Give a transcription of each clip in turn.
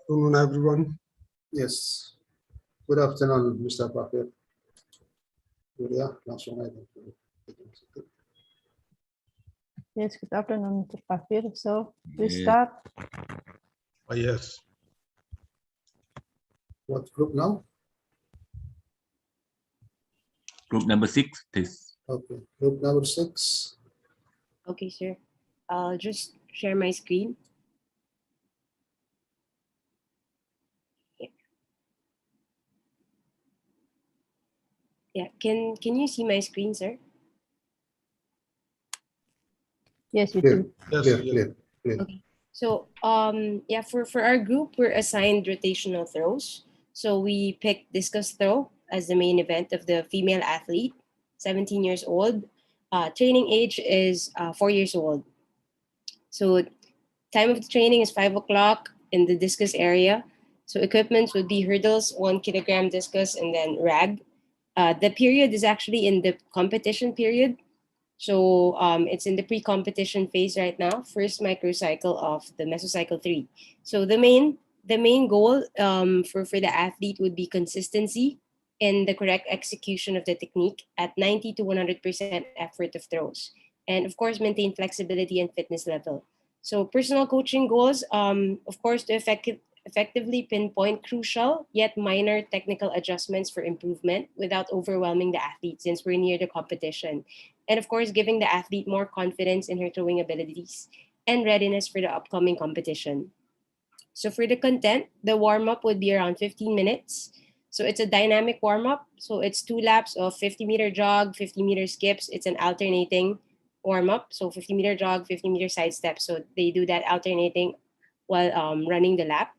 afternoon, everyone. Yes. Good afternoon, Mr. Prophet. Yes, good afternoon, Mr. Pafir. So we Yes. start. Yes. What group now? Group number 6, please. Okay. Group number 6. Okay, sir. I'll just share my screen. Yeah, can you see my screen, sir? Yes, we Clear. do. Yes. Clear. Okay. So yeah, for our group, we're assigned rotational throws. So we picked discus throw as the main event of the female athlete, 17 years old. Training age is 4 years old. So time of the training is 5 o'clock in the discus area. So equipment would be hurdles, 1 kilogram discus, and then rag. The period is actually in the competition period. So it's in the pre-competition phase right now, first microcycle of the mesocycle 3. So the main goal for the athlete would be consistency in the correct execution of the technique at 90 to 100% effort of throws. And of course, maintain flexibility and fitness level. So personal coaching goals, of course, to effectively pinpoint crucial yet minor technical adjustments for improvement without overwhelming the athlete since we're near the competition. And of course, giving the athlete more confidence in her throwing abilities and readiness for the upcoming competition. So for the content, the warm-up would be around 15 minutes. So it's a dynamic warm-up. So it's 2 laps of 50-meter jog, 50-meter skips. It's an alternating warm-up. So 50-meter jog, 50-meter side step. So they do that alternating while running the lap.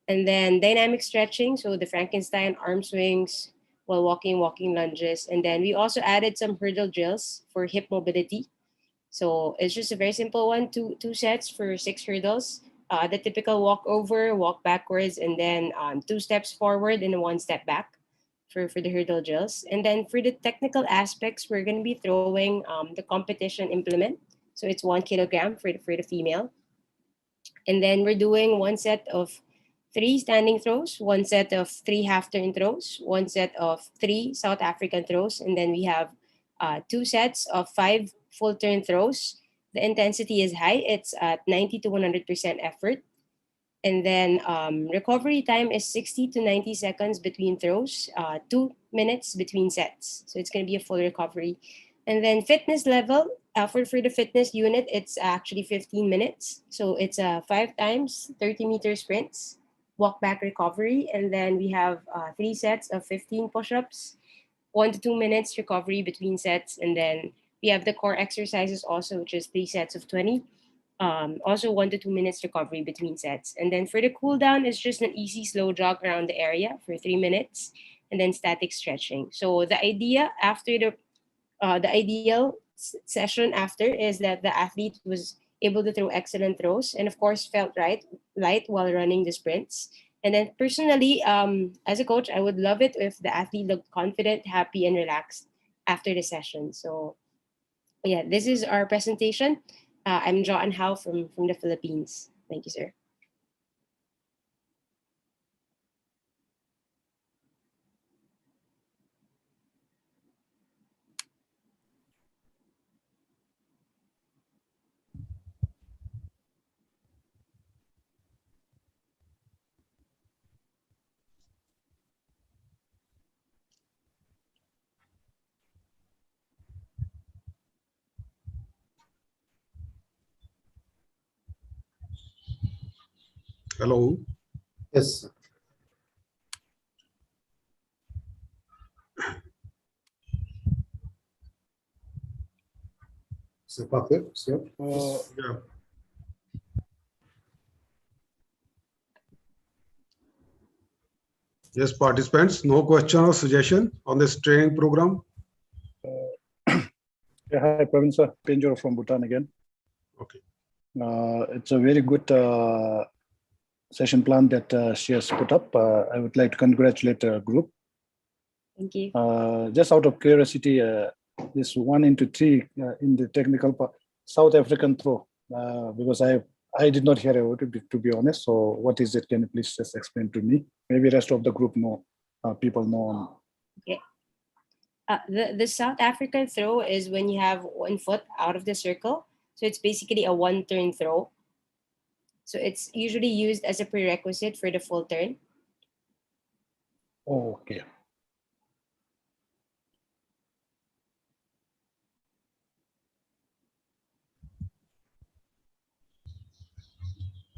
And then dynamic stretching. So the Frankenstein arm swings while walking lunges. And then we also added some hurdle drills for hip mobility. So it's just a very simple one, two sets for 6 hurdles. The typical walk over, walk backwards, and then 2 steps forward and 1 step back for the hurdle drills. And then for the technical aspects, we're going to be throwing the competition implement. So it's 1 kilogram for the female. And then we're doing 1 set of 3 standing throws, 1 set of 3 half turn throws, 1 set of 3 South African throws, and then we have 2 sets of 5 full turn throws. The intensity is high. It's at 90 to 100% effort. And then recovery time is 60 to 90 seconds between throws, 2 minutes between sets. So it's going to be a full recovery. And then fitness level, for the fitness unit, it's actually 15 minutes. So it's 5 times 30-meter sprints, walk back recovery. And then we have 3 sets of 15 push-ups, 1 to 2 minutes recovery between sets. And then we have the core exercises also, which is 3 sets of 20. Also 1 to 2 minutes recovery between sets. And then for the cool down, it's just an easy slow jog around the area for 3 minutes and then static stretching. So the idea after the ideal session after is that the athlete was able to throw excellent throws and of course felt light while running the sprints. And then personally, as a coach, I would love it if the athlete looked confident, happy, and relaxed after the session. So yeah, this is our presentation. I'm Joan Hao from the Philippines. Thank you, sir. Hello. Yes. Mr. Prophet, sir. Yeah. Yes, participants, no question or suggestion on this training program? Yeah, hi, Praveen sir, Penjor from Bhutan again. Okay. It's a very good session plan that she has put up. I would like to congratulate the group. Thank you. Just out of curiosity, this 1 into 3 in the technical part, South African throw, because I I did not hear about it, to be honest. So what is it? Can you please just explain to me? Maybe rest of the group know, people know. The South African throw is when you have one foot out of the circle. So it's basically a one-turn throw. So it's usually used as a prerequisite for the full turn. Okay.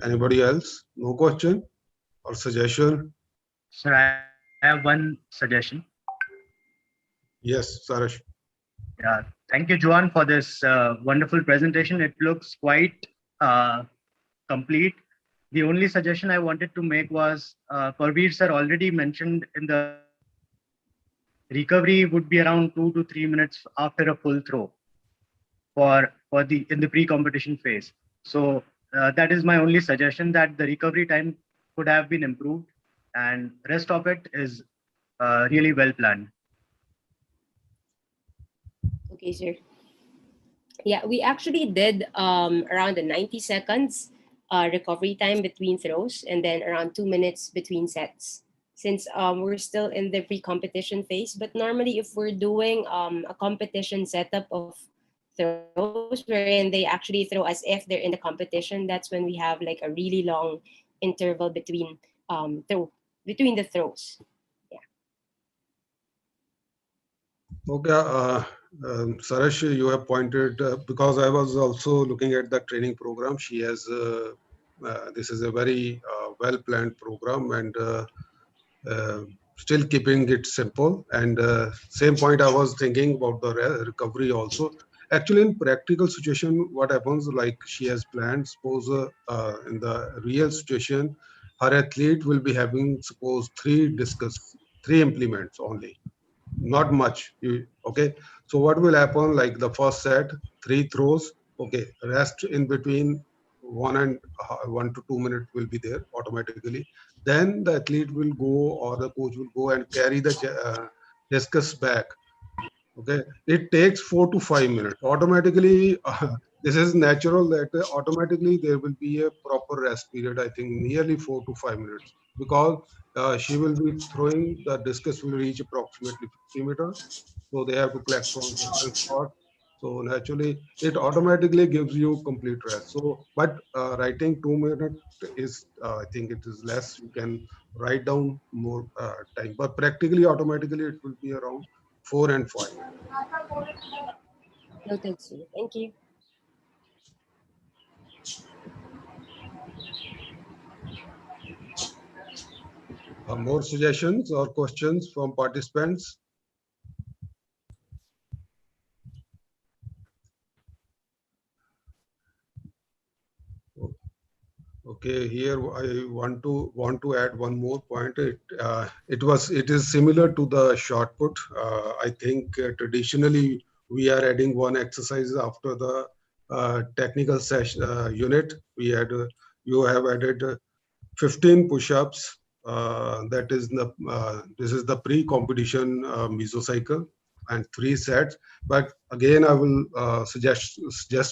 Anybody else? No question or suggestion? Sir, I have one suggestion. Yes, Sarash. Yeah, thank you, Juan, for this wonderful presentation. It looks quite complete. The only suggestion I wanted to make was, Parveer sir already mentioned in the recovery would be around 2 to 3 minutes after a full throw in the pre-competition phase. So that is my only suggestion, that the recovery time could have been improved, and rest of it is really well planned. Okay, sir. Yeah, we actually did around the 90 seconds recovery time between throws, and then around 2 minutes between sets, since we're still in the pre-competition phase. But normally, if we're doing a competition setup of throws wherein they actually throw as if they're in the competition, that's when we have like a really long interval between the throws. Okay, Sarash, you have pointed, because I was also looking at the training program. She has, this is a very well-planned program, and still keeping it simple. And same point I was thinking about the recovery also. Actually, in practical situation, what happens, like she has planned, suppose in the real situation, her athlete will be having, suppose, 3 implements only. Not much. Okay, so what will happen, like the first set, 3 throws, okay, rest in between 1 to 2 minutes will be there automatically. Then the athlete will go, or the coach will go and carry the discus back. Okay, it takes 4 to 5 minutes automatically. This is natural that automatically there will be a proper rest period, I think nearly 4 to 5 minutes, because she will be throwing, the discus will reach approximately 50 meters, so they have to collect from different spots. So naturally it automatically gives you complete rest. So but writing 2 minutes is, I think it is less. You can write down more time, but practically automatically it will be around 4 and 5. Noted, sir. Thank you. More suggestions or questions from participants? Okay, here I want to add one more point. It is similar to the shot put. I think traditionally we are adding one exercise after the technical session unit. You have added 15 push-ups. That is this is the pre-competition mesocycle, and 3 sets. But again, I will suggest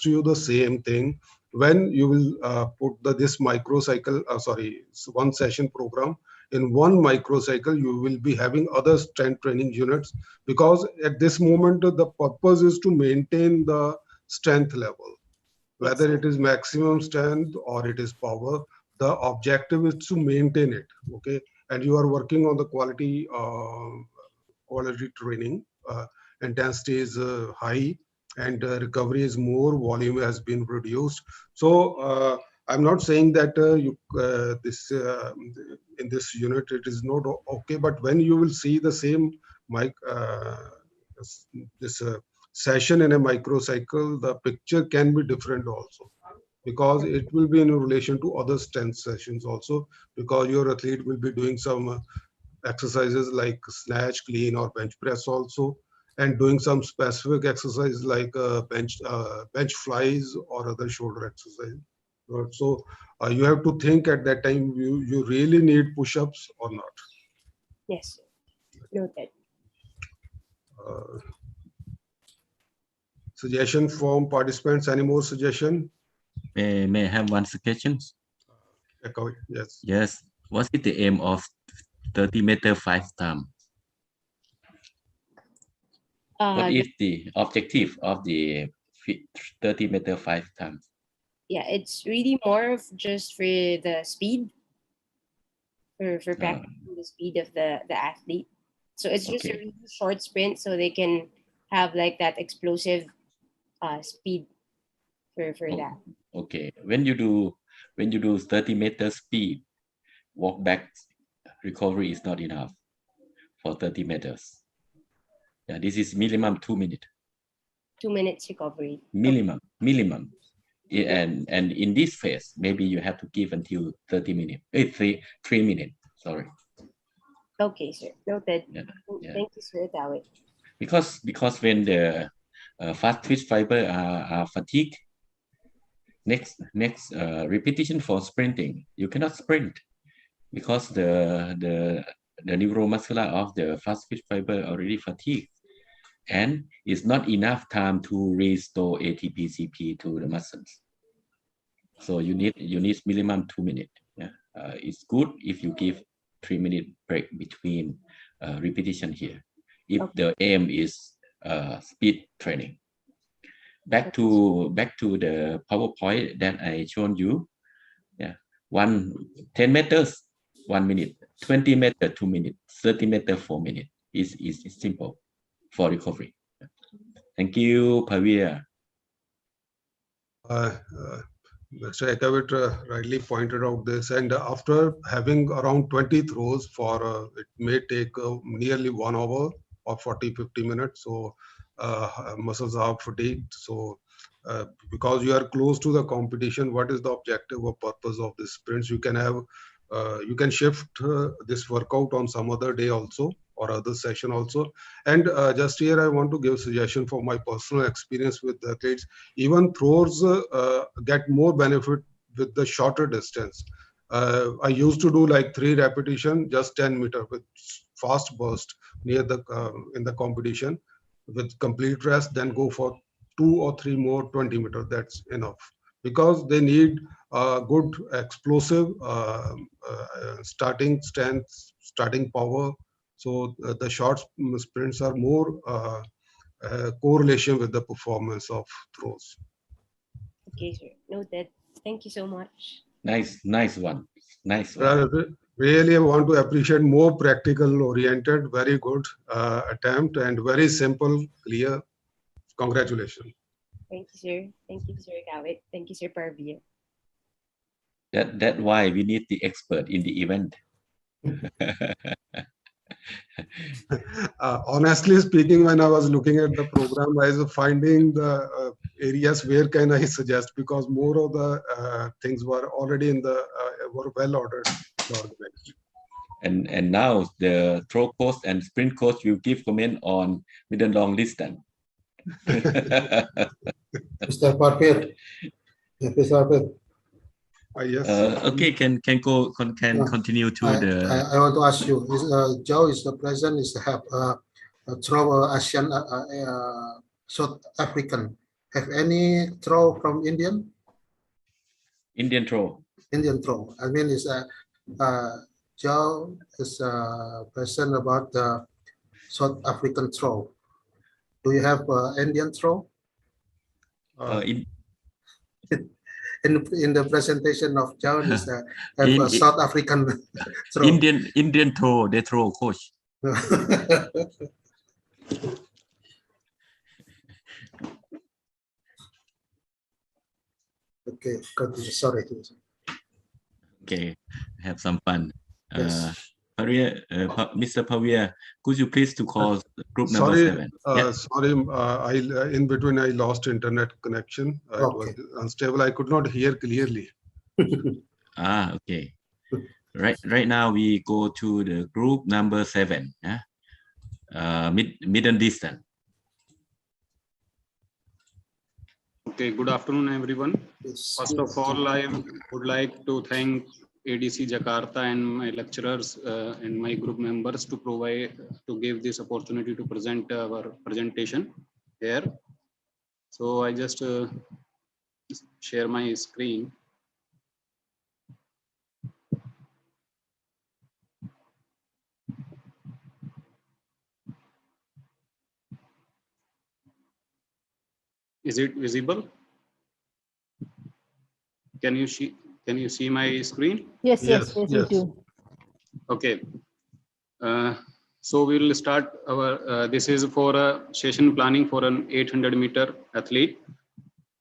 to you the same thing. When you will put this microcycle, one session program, in one microcycle, you will be having other strength training units, because at this moment the purpose is to maintain the strength level, whether it is maximum strength or it is power. The objective is to maintain it. Okay, and you are working on the quality training. Intensity is high, and recovery is more, volume has been reduced. So I'm not saying that in this unit it is not okay, but when you will see the same session in a microcycle, the picture can be different also, because it will be in relation to other strength sessions also, because your athlete will be doing some exercises like snatch, clean, or bench press also, and doing some specific exercise like bench flies or other shoulder exercise. So you have to think at that time, you really need push-ups or not. Yes, sir. Noted. Suggestion from participants? Any more suggestion? may I have one suggestion? Echo it, yes. Yes. What is the aim of 30-meter 5 times? What is the objective of the 30-meter 5 times? Yeah, it's really more of just for the speed, for practicing the speed of the athlete. So it's just a Okay. really short sprint, so they can have like that explosive speed for Oh. that. Okay. When you do 30-meter speed, walk back recovery is not enough for 30 meters. Yeah, this is minimum 2 minutes. 2 minutes recovery. Minimum. Yeah, and in this phase, maybe you have to give until 30 minutes. 3 minutes. Sorry. Okay, sir. Noted. Yeah, yeah. Thank you, Sir Dawit. Because when the fast twitch fiber are fatigued, next repetition for sprinting, you cannot sprint because the neuromuscular of the fast twitch fiber already fatigued, and it's not enough time to restore ATP CP to the muscles. So you need minimum 2 minutes. Yeah, it's good if you give 3-minute break between repetition here, if the aim is speed training. Back to the PowerPoint that I shown you. Yeah, 10 meters 1 minute, 20 meters 2 minutes, 30 meters 4 minutes. Is simple for recovery. Thank you, Pavia. Mr. Ekavit rightly pointed out this, and after having around 20 throws for it may take nearly 1 hour or 40-50 minutes, so muscles are fatigued. So because you are close to the competition, what is the objective or purpose of this sprints? You can have you can shift this workout on some other day also, or other session also. And just here I want to give suggestion for my personal experience with athletes. Even throwers get more benefit with the shorter distance. I used to do like 3 repetition, just 10 meter with fast burst near the in the competition with complete rest, then go for 2 or 3 more 20 meter. That's enough, because they need good explosive starting strength, starting power. So the short sprints are more correlation with the performance of throws. Okay, sir. Noted. Thank you so much. Nice one. Really, I want to appreciate more practical oriented, very good attempt, and very simple, clear. Congratulations. Thank you, sir. Thank you, Sir Dawit. Thank you, Sir Parvia. That why we need the expert in the event. Honestly speaking, when I was looking at the program, I was finding the areas where can I suggest, because more of the things were already in the were well ordered, organized. And now the throw coach and sprint coach will give comment on mid and long distance. Mr. Parvia, Mr. Parvia. Yes. Okay, can continue to the. I want to ask you. Joe is the president. Is have throw Asian South African. Have any throw from Indian? Indian throw. Indian throw. I mean, is Joe is president about the South African throw. Do you have Indian throw? In the presentation of John is a South African throw. Indian throw, they throw coach. Okay, continue. Sorry. Okay, have some fun. Yes. Mr. Pavia, could you please to call group number 7? Sorry, in between I lost internet connection. It was unstable. I could not hear clearly. Okay. Right now we go to the group number 7. Middle distance. Okay, good afternoon, everyone. Yes. First of all, I would like to thank ADC Jakarta and my lecturers and my group members to give this opportunity to present our presentation here. So I just share my screen. Is it visible? Can you see my screen? Yes, Yes, we yes. do. Okay. So we will start our, this is for a session planning for an 800-meter athlete.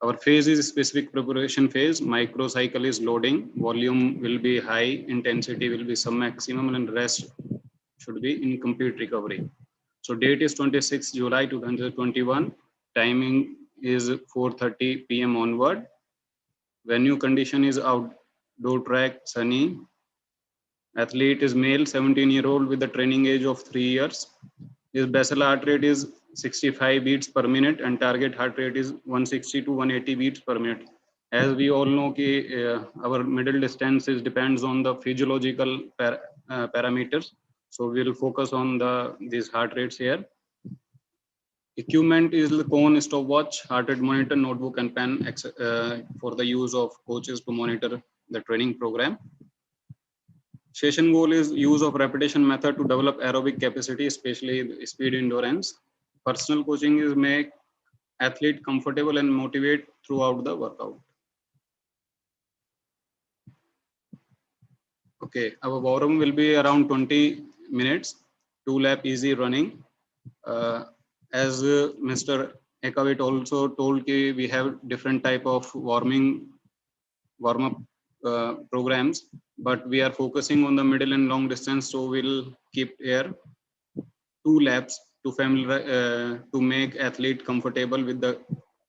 Our phase is specific preparation phase. Microcycle is loading. Volume will be high. Intensity will be some maximum, and rest should be in complete recovery. So date is 26 July 2021. Timing is 4:30 p.m. onward. Venue condition is outdoor track, sunny. Athlete is male, 17-year-old with a training age of 3 years. His basal heart rate is 65 beats per minute and target heart rate is 160 to 180 beats per minute. As we all know, our middle distance depends on the physiological parameters. So we'll focus on these heart rates here. Equipment is the cone, stopwatch, heart rate monitor, notebook, and pen for the use of coaches to monitor the training program. Session goal is use of repetition method to develop aerobic capacity, especially speed endurance. Personal coaching is make athlete comfortable and motivate throughout the workout. Okay, our volume will be around 20 minutes, 2-lap easy running. As Mr. Ekavit also told, we have different type of warm-up programs, but we are focusing on the middle and long distance, so we'll keep here 2 laps to make athlete comfortable with the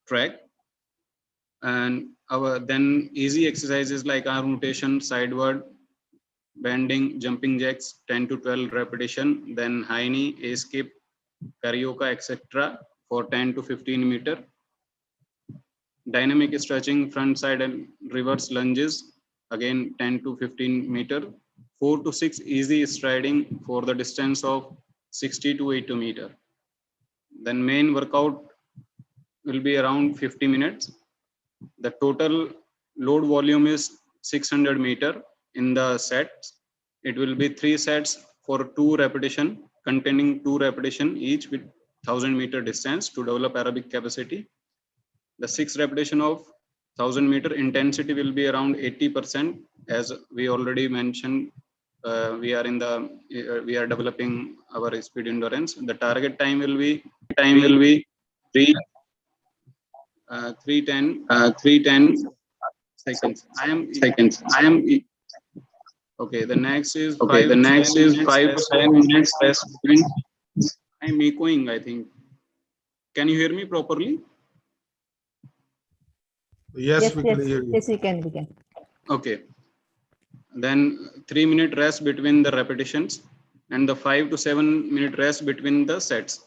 track. And our then easy exercises like arm rotation, sideward bending, jumping jacks, 10 to 12 repetition, then high knee, a skip, karaoke, etc. for 10 to 15 meter. Dynamic stretching, front side and reverse lunges, again 10 to 15 meter. 4 to 6 easy striding for the distance of 60 to 80 meter. Then main workout will be around 50 minutes. The total load volume is 600 meter in the sets. It will be 3 sets for 2 repetition, containing 2 repetition each with 1000 meter distance to develop aerobic capacity. The 6 repetition of 1000 meter intensity will be around 80%. As we already mentioned, we are developing our speed endurance. The target time will be 310 seconds. I am okay. The next is 5 to 7 minutes rest between. I'm echoing, I think. Can you hear me properly? Yes, we can hear you. Yes, we can. Okay. Then 3-minute rest between the repetitions and the 5 to 7 minute rest between the sets.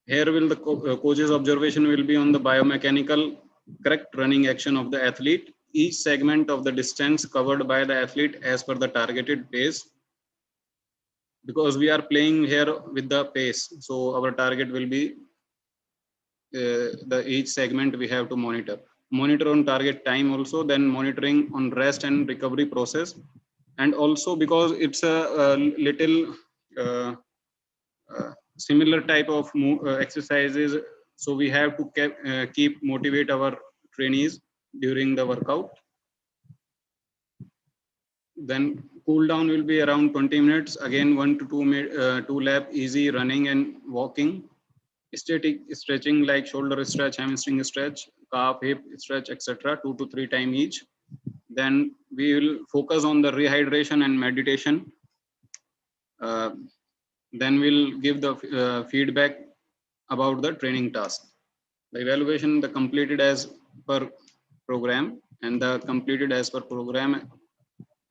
Here will the coach's observation will be on the biomechanical correct running action of the athlete. Each segment of the distance covered by the athlete as per the targeted pace. Because we are playing here with the pace, so our target will be each segment we have to monitor on target time, also then monitoring on rest and recovery process, and also because it's a little similar type of exercises, so we have to keep motivate our trainees during the workout. Then cool down will be around 20 minutes, again 1 to 2 lap easy running and walking. Static stretching like shoulder stretch, hamstring stretch, calf, hip stretch, etc. 2 to 3 times each. Then we will focus on the rehydration and meditation. Then we'll give the feedback about the training task. The evaluation, the completed as per program, and the completed as per program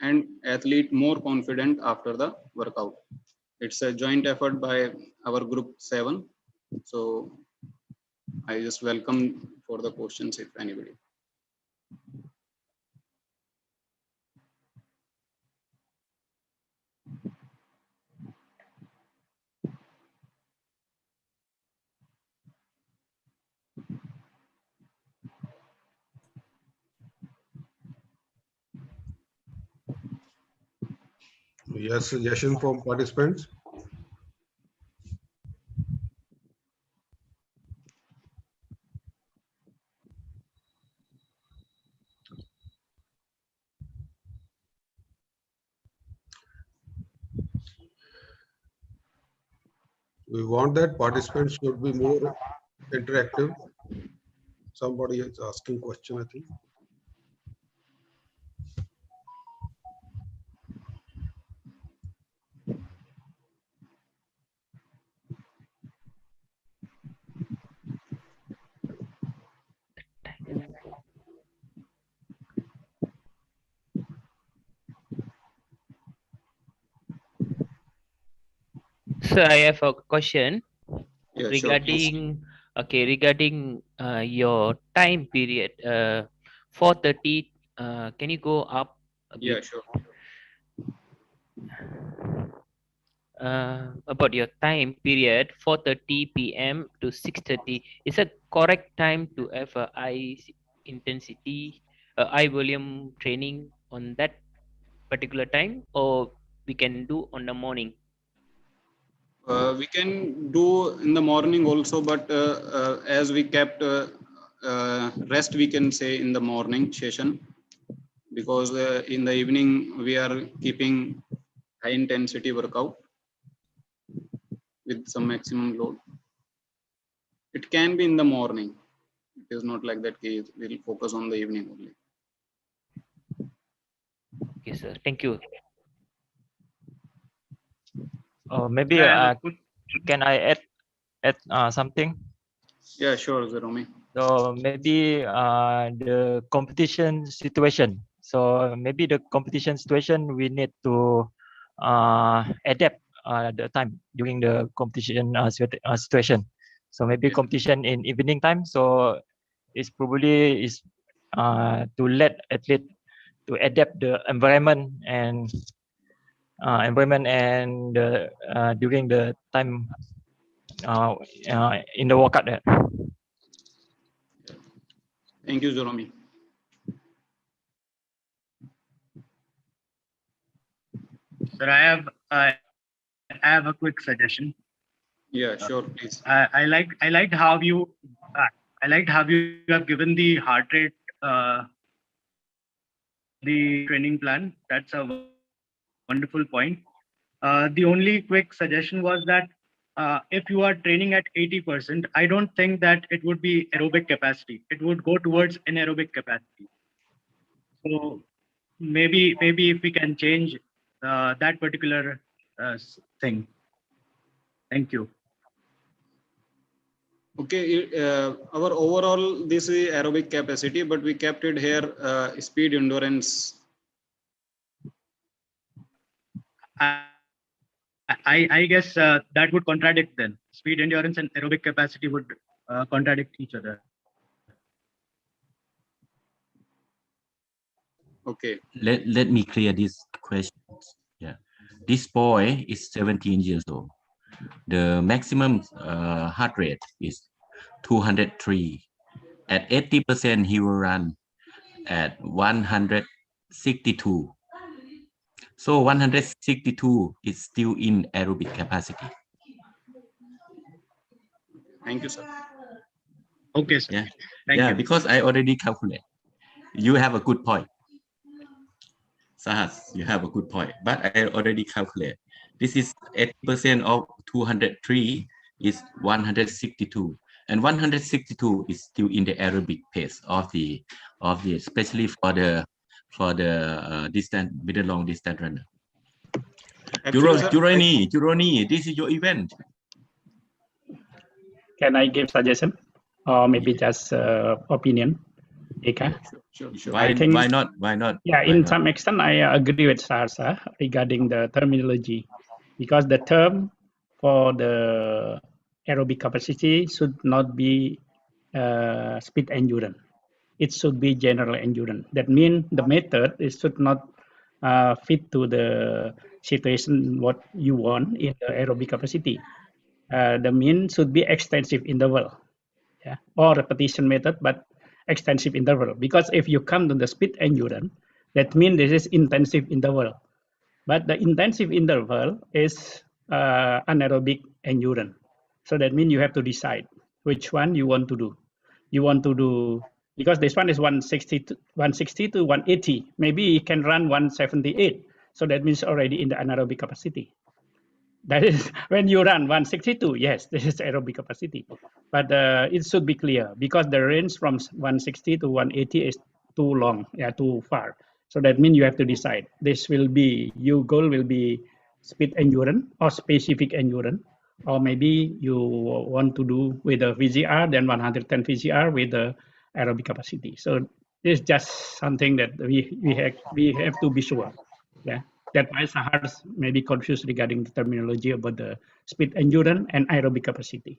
and athlete more confident after the workout. It's a joint effort by our group 7. So I just welcome for the questions if anybody. Yes, suggestion from participants. We want that participants should be more interactive. Somebody is asking question, I think. So I have a question Yeah, sure, please. regarding your time period. 4:30. Can you go up a Yeah, bit? sure. About your time period, 4:30 p.m. to 6:30. Is a correct time to have a high intensity, high volume training on that particular time, or we can do on the morning? We can do in the morning also, but as we kept rest, we can say in the morning session, because in the evening we are keeping high intensity workout with some maximum load. It can be in the morning. It is not like that case. We'll focus on the evening only. Okay, sir. Thank you. Maybe can I add something? Yeah, sure, Zeromi. So maybe the competition situation. So maybe the competition situation we need to adapt the time during the competition situation. So maybe competition in evening time. So it's probably is to let athlete to adapt the environment and during the time in the workout there. Thank you, Zeromi. Sir, I have a quick suggestion. Yeah, sure, please. I liked how you have given the heart rate, the training plan. That's a wonderful point. The only quick suggestion was that if you are training at 80%, I don't think that it would be aerobic capacity. It would go towards anaerobic capacity. So maybe if we can change that particular thing. Thank you. Okay, our overall this is aerobic capacity, but we kept it here speed endurance. I guess that would contradict then. Speed endurance and aerobic capacity would contradict each other. Okay. Let me clear this question. Yeah, this boy is 17 years old. The maximum heart rate is 203. At 80%, he will run at 162. So 162 is still in aerobic capacity. Thank you, sir. Okay, sir. Yeah, Thank you. because I already calculate. You have a good point. Sahas, you have a good point, but I already calculate. This is 80% of 203 is 162, and 162 is still in the aerobic pace of the especially for the distance, middle long distance runner. Juroni, this is your event. Can I give suggestion or maybe just opinion? Eka? Sure. Why not? Yeah, in some extent, I agree with Sarsa regarding the terminology, because the term for the aerobic capacity should not be speed endurance. It should be general endurance. That means the method should not fit to the situation what you want in the aerobic capacity. The mean should be extensive interval, yeah, or repetition method, but extensive interval. Because if you come to the speed endurance, that means this is intensive interval. But the intensive interval is anaerobic endurance. So that means you have to decide which one you want to do. You want to do, because this one is 160 to 180. Maybe you can run 178. So that means already in the anaerobic capacity. That is when you run 162, yes, this is aerobic capacity. But it should be clear because the range from 160 to 180 is too long, too far. So that means you have to decide. This will be, your goal will be speed endurance or specific endurance, or maybe you want to do with a VGR, then 110 VGR with the aerobic capacity. So it's just something that we have to be sure. Yeah. That why Sahars may be confused regarding the terminology about the speed endurance and aerobic capacity.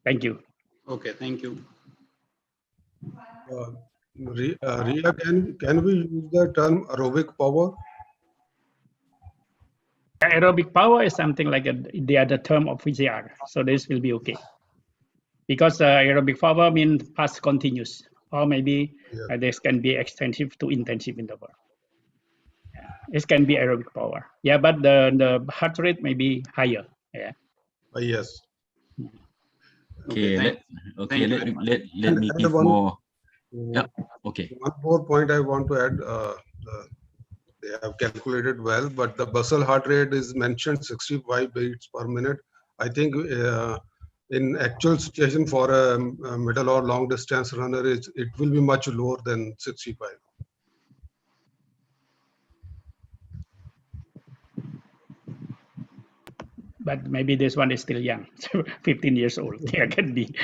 Thank you. Okay, thank you. Ria, can we use the term aerobic power? Aerobic power is something like the other term of VCR. So this will be okay. Because aerobic power means past continuous, or maybe this can be extensive to intensive interval. This can be aerobic power. Yeah, but the heart rate may be higher. Yeah. Yes. Okay, let me And give one- more. Yeah, okay. One more point I want to add. They have calculated well, but the basal heart rate is mentioned 65 beats per minute. I think in actual situation for a middle or long distance runner, it will be much lower than 65. But maybe this one is still young, 15 years old. Yeah, can be.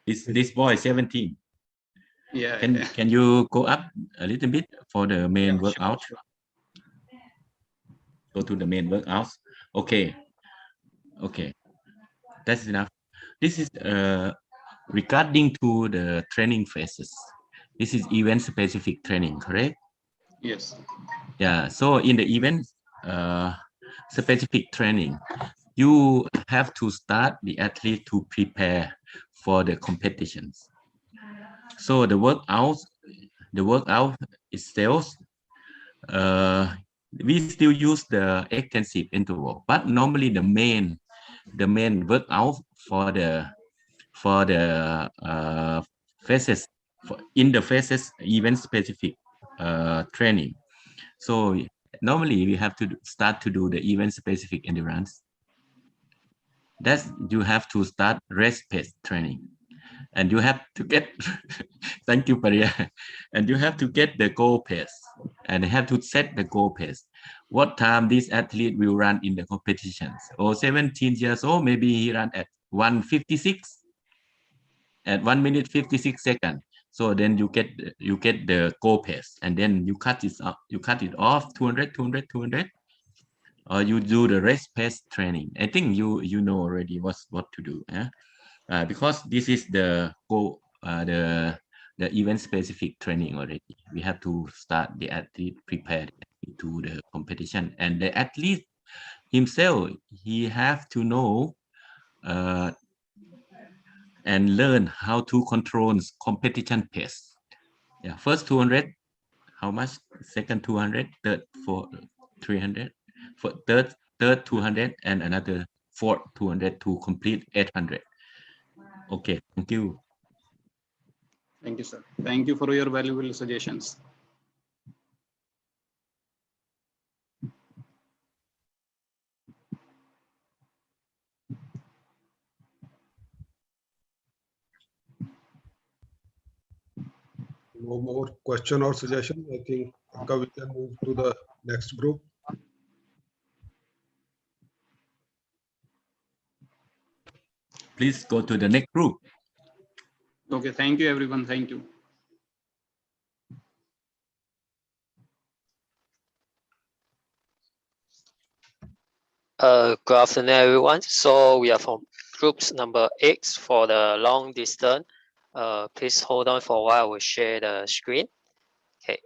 This boy is 17. Yeah. Can you go up a little bit for the main workout? Sure. Go to the main workouts. Okay. Okay. That's enough. This is regarding to the training phases. This is event specific training, correct? Yes. Yeah. So in the event specific training, you have to start the athlete to prepare for the competitions. So the workout itself, we still use the extensive interval, but normally the main workout for the phases in the phases event specific training. So normally we have to start to do the event specific endurance. That's you have to start rest pace training, and you have to get thank you, Paria, and you have to get the goal pace, and have to set the goal pace. What time this athlete will run in the competitions? Or 17 years old, maybe he run at 1:56 at 1 minute 56 seconds. So then you get the goal pace, and then you cut it off 200, 200, 200, or you do the rest pace training. I think you know already what to do. Because this is the goal, the event specific training already. We have to start the athlete prepared to the competition, and the athlete himself, he have to know and learn how to control competition pace. Yeah, first 200, how much? Second 200, third 300, for third 200, and another fourth 200 to complete 800. Okay, thank you. Thank you, sir. Thank you for your valuable suggestions. No more question or suggestion. I think we can move to the next group. Please go to the next group. Okay, thank you, everyone. Thank you. Good afternoon, everyone. So we are from groups number 8 for the long distance. Please hold on for a while. I will share the screen. Okay.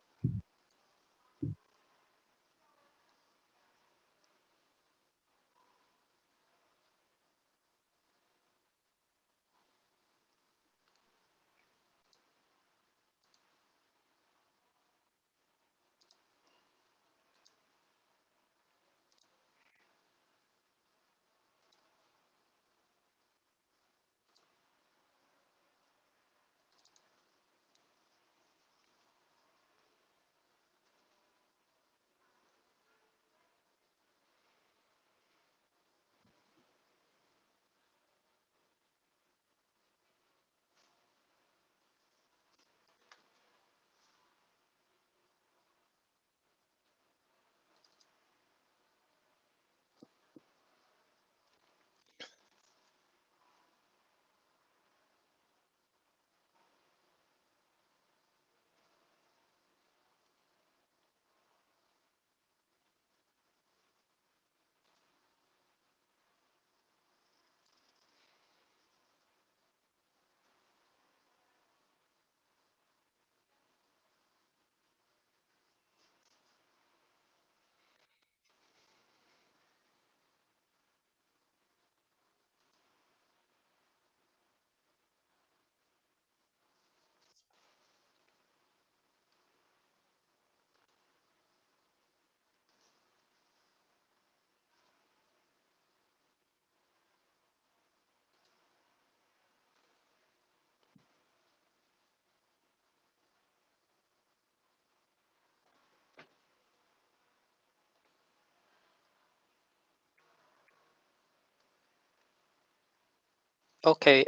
Okay.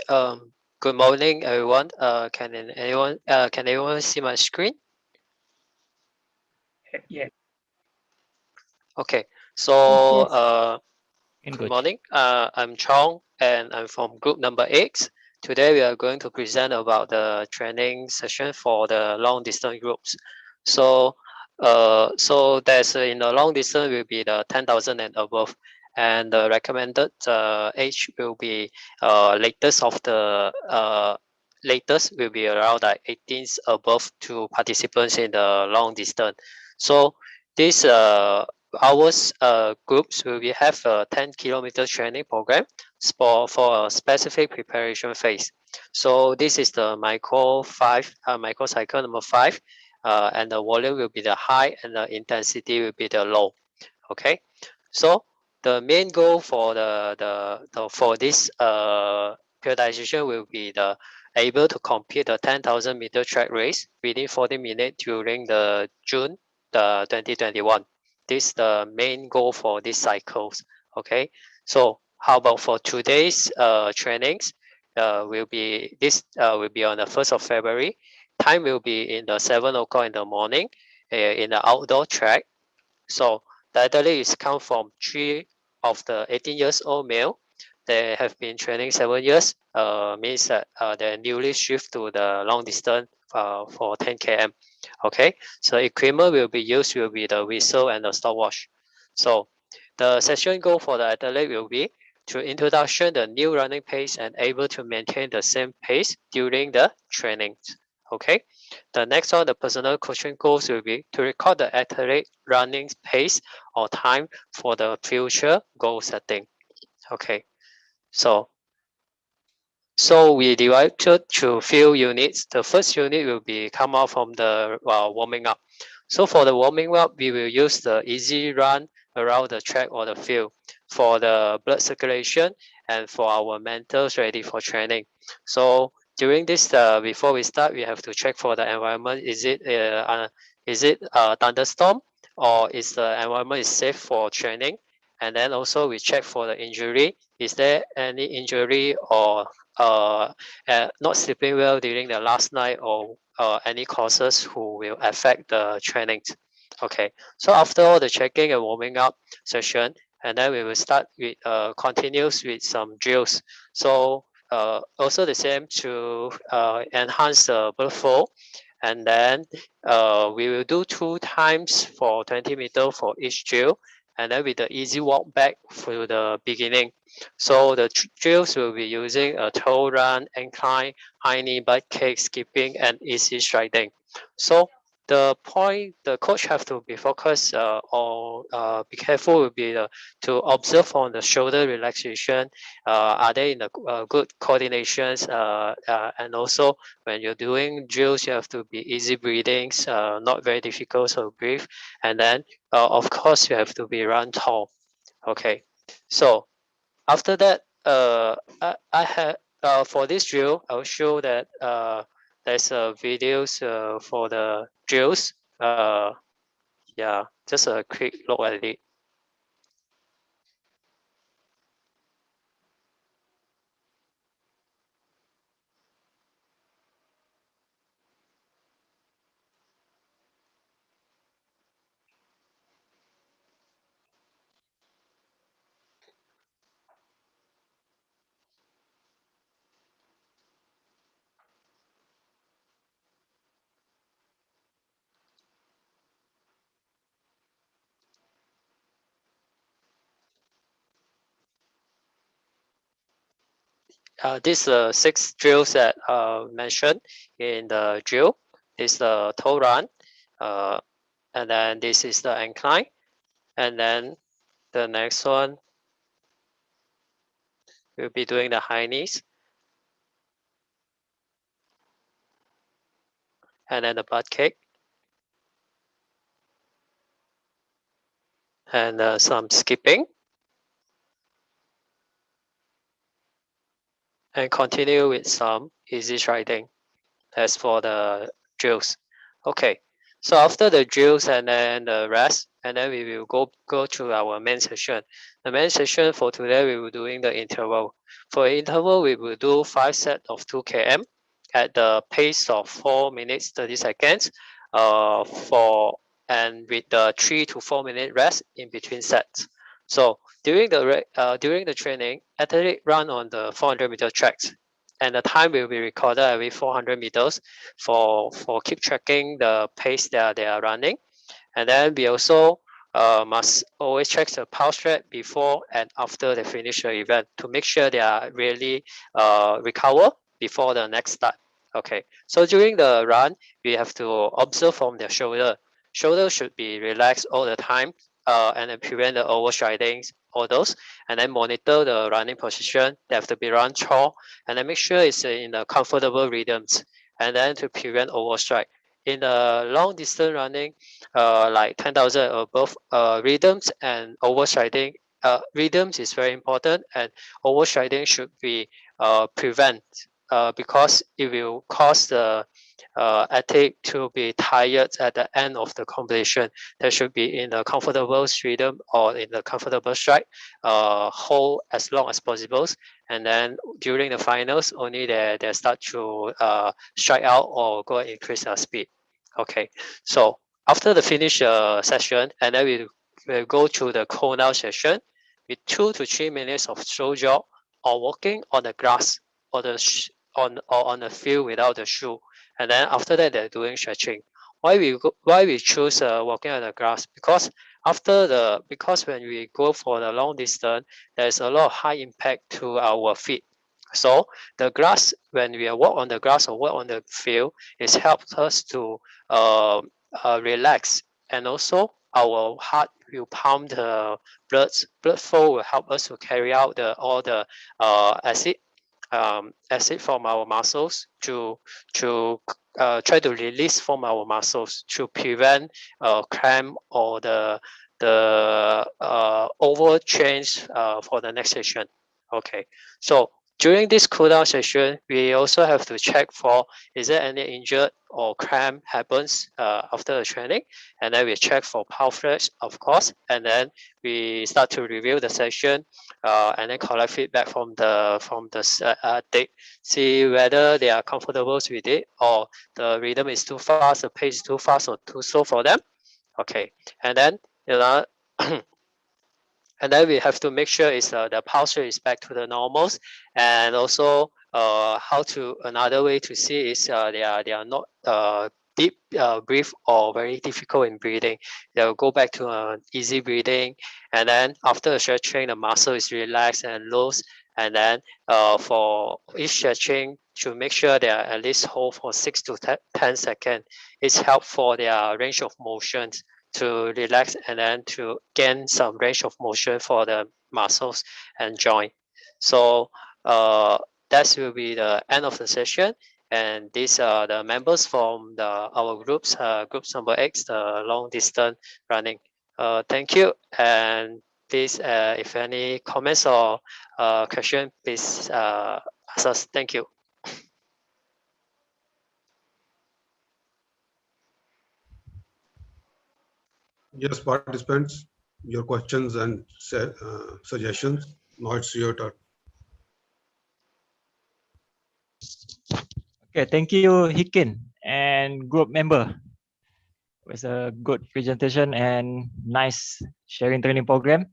Good morning, everyone. Can anyone see my screen? Yeah. Okay. So good morning. I'm Chong, and I'm from group number 8. Today we are going to present about the training session for the long distance groups. So there's in the long distance will be the 10,000 and above, and the recommended age will be latest will be around like 18 above to participants in the long distance. So this ours groups will have a 10-kilometer training program for a specific preparation phase. So this is the microcycle number 5, and the volume will be the high and the intensity will be the low. Okay, so the main goal for for this periodization will be the able to complete the 10,000 meter track race within 40 minutes during the June 2021. This is the main goal for these cycles. Okay, so how about for today's trainings? Will be on the 1st of February. Time will be in the 7 o'clock in the morning in the outdoor track. So the athletes come from 3 of the 18 years old male. They have been training 7 years. Means that they're newly shift to the long distance for 10 km. Okay, so equipment will be used will be the whistle and the stopwatch. So the session goal for the athlete will be to introduction the new running pace and able to maintain the same pace during the training. Okay, the next one, the personal coaching goals will be to record the athlete running pace or time for the future goal setting. Okay, so we divided to few units. The first unit will be come out from the warming up. So for the warming up, we will use the easy run around the track or the field for the blood circulation and for our mentals ready for training. So during this, before we start, we have to check for the environment. Is it thunderstorm, or is the environment is safe for training? And then also we check for the injury. Is there any injury or not sleeping well during the last night, or any causes who will affect the training? Okay, so after all the checking and warming up session, and then we will start with continues with some drills. So also the same to enhance the blood flow, and then we will do 2 times for 20 meters for each drill, and then with the easy walk back for the beginning. So the drills will be using a toe run, incline, high knee, butt kick, skipping, and easy striding. So the point the coach have to be focused or be careful will be to observe on the shoulder relaxation. Are they in a good coordinations? And also when you're doing drills, you have to be easy breathings, not very difficult to breathe. And then of course you have to be run tall. Okay, so after that, I had for this drill, I'll show that there's videos for the drills. Yeah, just a quick look at it. These 6 drills that mentioned in the drill. This is the toe run, and then this is the incline, and then the next one we'll be doing the high knees, and then the butt kick, and some skipping, and continue with some easy striding. As for the drills. Okay, So after the drills and then the rest, and then we will go to our main session. The main session for today, we will doing the interval. For interval, we will do 5 sets of 2 km at the pace of 4 minutes 30 seconds. And with the 3 to 4 minute rest in between sets. So during the training, athlete run on the 400-meter tracks, and the time will be recorded every 400 meters for keep tracking the pace that they are running. And then we also must always check the pulse rate before and after they finish the event to make sure they are really recover before the next start. Okay, so during the run, we have to observe from their shoulder. Shoulder should be relaxed all the time, and then prevent the overstridings, all those, and then monitor the running position. They have to be run tall, and then make sure it's in a comfortable rhythms, and then to prevent overstride. In the long distance running, like 10,000 above, rhythms and overstriding, rhythms is very important, and overstriding should be prevent, because it will cause the athlete to be tired at the end of the competition. They should be in a comfortable rhythm or in a comfortable stride, hold as long as possible. And then during the finals, only they start to strike out or go and increase their speed. Okay, so after the finish session, and then we will go to the cool down session with 2 to 3 minutes of slow jog or walking on the grass or on the field without the shoe. And then after that, they're doing stretching. Why we choose walking on the grass? Because when we go for the long distance, there's a lot of high impact to our feet. So the grass, when we walk on the grass or walk on the field, it helps us to relax, and also our heart will pump the blood flow will help us to carry out all the acid from our muscles to try to release from our muscles to prevent cramp or the over change for the next session. Okay, so during this cool down session, we also have to check for is there any injured or cramp happens after the training, and then we check for pulse rate, of course, and then we start to review the session, and then collect feedback from the athlete, see whether they are comfortable with it or the rhythm is too fast, the pace is too fast or too slow for them. Okay, and then and then we have to make sure the pulse rate is back to the normals, and also another way to see is they are not deep breathe or very difficult in breathing. They'll go back to easy breathing, and then after the stretching, the muscle is relaxed and loose, and then for each stretching to make sure they are at least hold for 6 to 10 seconds. It's help for their range of motions to relax and then to gain some range of motion for the muscles and joint. So that will be the end of the session. And these are the members from our groups, groups number X, the long distance running. Thank you. And please, if any comments or question, please ask us. Thank you. Yes, participants, your questions and suggestions. Now it's your turn. Okay, thank you, Hikin and group member. It was a good presentation and nice sharing training program.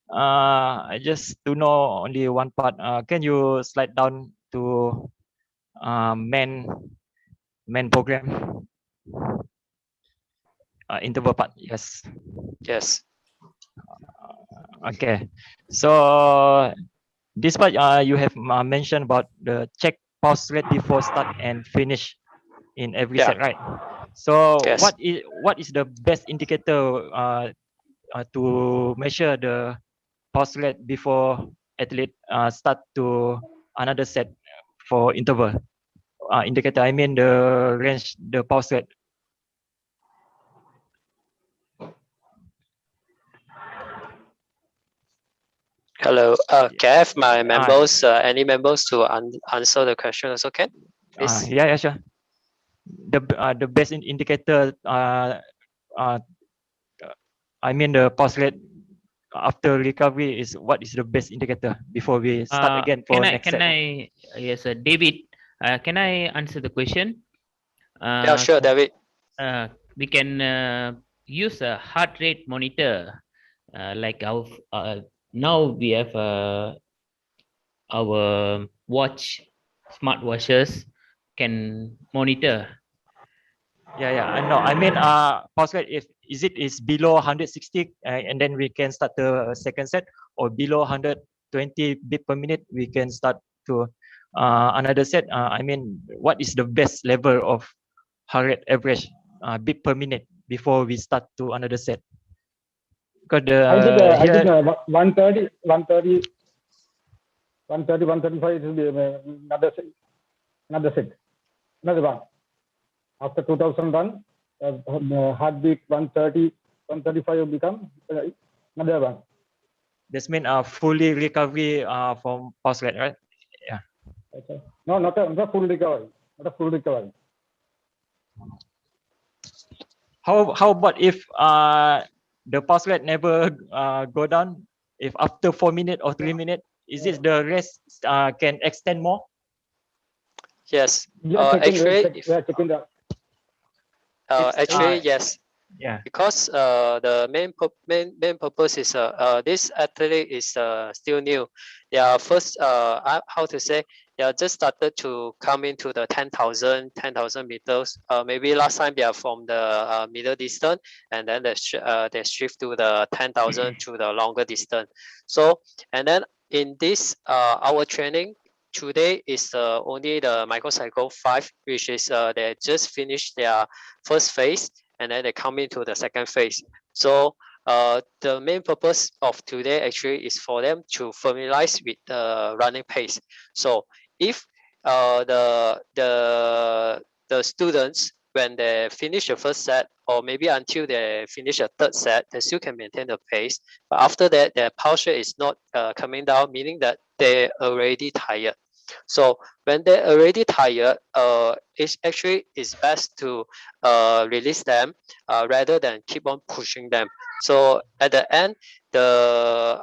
I just to know only one part. Can you slide down to main program? Interval part, yes. Yes. Okay, so this part you have mentioned about the check pulse rate before start and finish in every set, right? So yes. what is the best indicator to measure the pulse rate before athlete start to another set for interval? Indicator, I mean the range, the pulse rate. Hello. Can I have my members, any members to answer the question also, can? Please? Yeah, sure. the best indicator. I mean the pulse rate after recovery is what is the best indicator before we start again for next set. Yes, David, can I answer the question? Yeah, sure, David. We can use a heart rate monitor, like our now we have our smartwatches can monitor. Yeah, I know. I mean, pulse rate, if is below 160, and then we can start the second set, or below 120 beat per minute, we can start to another set. I mean, what is the best level of heart rate average beat per minute before we start to another set? Because I think 130, 135 it will be another set, another one. After 2001, heartbeat 130, 135 will become another one. This means fully recovery from pulse rate, right? Yeah. Okay. No, not a full recovery. Not a full recovery. How about if the pulse rate never go down? If after 4 minutes or 3 minutes, is it the rest can extend more? Yes. Actually, yes. Yeah. Because the main purpose is this athlete is still new. They are first how to say, they are just started to come into the 10,000 meters. Maybe last time they are from the middle distance, and then they shift to the 10,000 to the longer distance. So, and then in this our training today is only the microcycle 5, which is they just finished their first phase, and then they come into the second phase. So the main purpose of today actually is for them to familiarize with the running pace. So if the students, when they finish the first set, or maybe until they finish a third set, they still can maintain the pace. But after that, their pulse rate is not coming down, meaning that they're already tired. So when they're already tired, it actually is best to release them rather than keep on pushing them. So at the end, the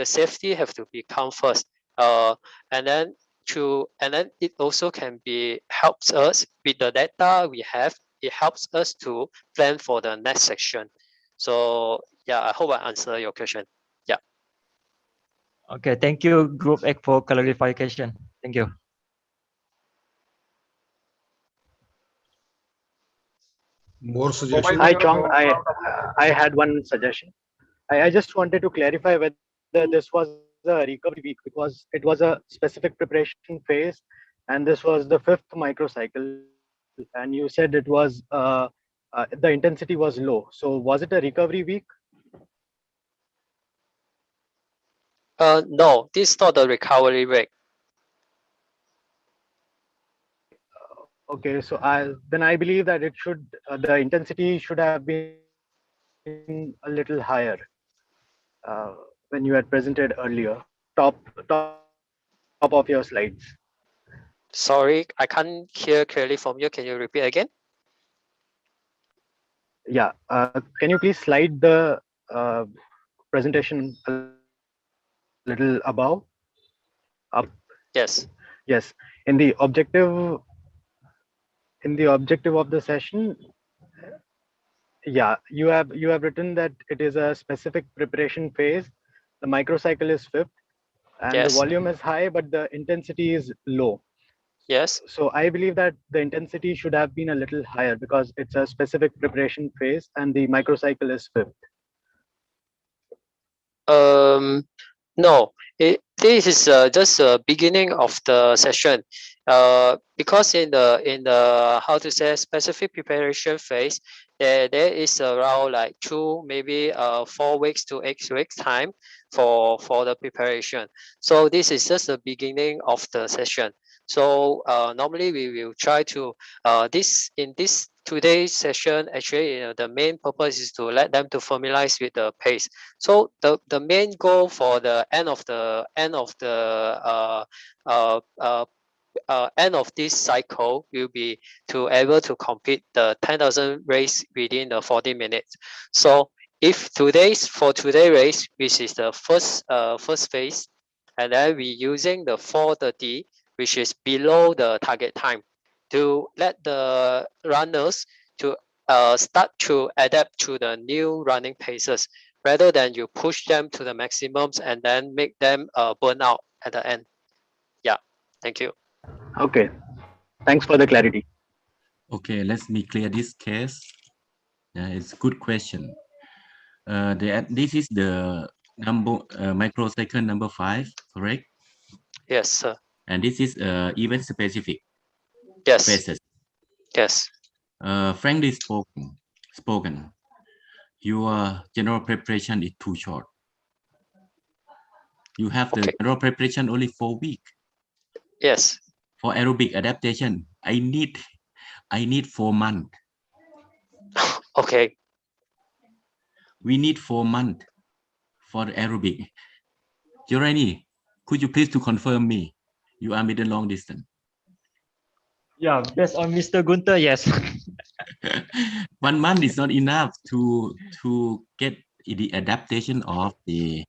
safety have to become first, and then it also can be helps us with the data we have. It helps us to plan for the next section. So yeah, I hope I answer your question. Yeah. Okay, thank you, Group X, for clarification. Thank you. More suggestions? Hi, Chong. I had one suggestion. I just wanted to clarify whether this was a recovery week, because it was a specific preparation phase, and this was the 5th microcycle, and you said it was the intensity was low. So was it a recovery week? No, this is not the recovery week. Okay, so then I believe that it should the intensity should have been a little higher when you had presented earlier, top of your slides. Sorry, I can't hear clearly from you. Can you repeat again? Yeah, can you please slide the presentation a little above? Up. Yes. Yes. In the objective of the session, yeah, you have written that it is a specific preparation phase. The microcycle is 5th, and Yes. the volume is high, but the intensity is low. Yes. So I believe that the intensity should have been a little higher because it's a specific preparation phase, and the microcycle is 5th. No, this is just the beginning of the session. Because in the how to say specific preparation phase, there is around like 2, maybe 4 weeks to 8 weeks time for the preparation. So this is just the beginning of the session. So normally we will try to in this today's session, actually the main purpose is to let them to familiarize with the pace. So the main goal for the end of the end of this cycle will be to able to complete the 10,000 race within the 40 minutes. So if for today's race, which is the first phase, and then we using the 4:30, which is below the target time, to let the runners to start to adapt to the new running paces, rather than you push them to the maximums and then make them burn out at the end. Yeah, thank you. Okay, thanks for the clarity. Okay, let me clear this case. It's a good question. This is the microcycle number 5, correct? Yes, sir. And this is event specific. Yes. Phases. Yes. Frankly spoken, your general preparation is too short. You have the general preparation only 4 weeks. Yes. For aerobic adaptation, I need 4 months. Okay. We need 4 months for the aerobic. Jorani, could you please to confirm me? You are middle long distance. Yeah, based on Mr. Gunter, yes. 1 month is not enough to get the adaptation of the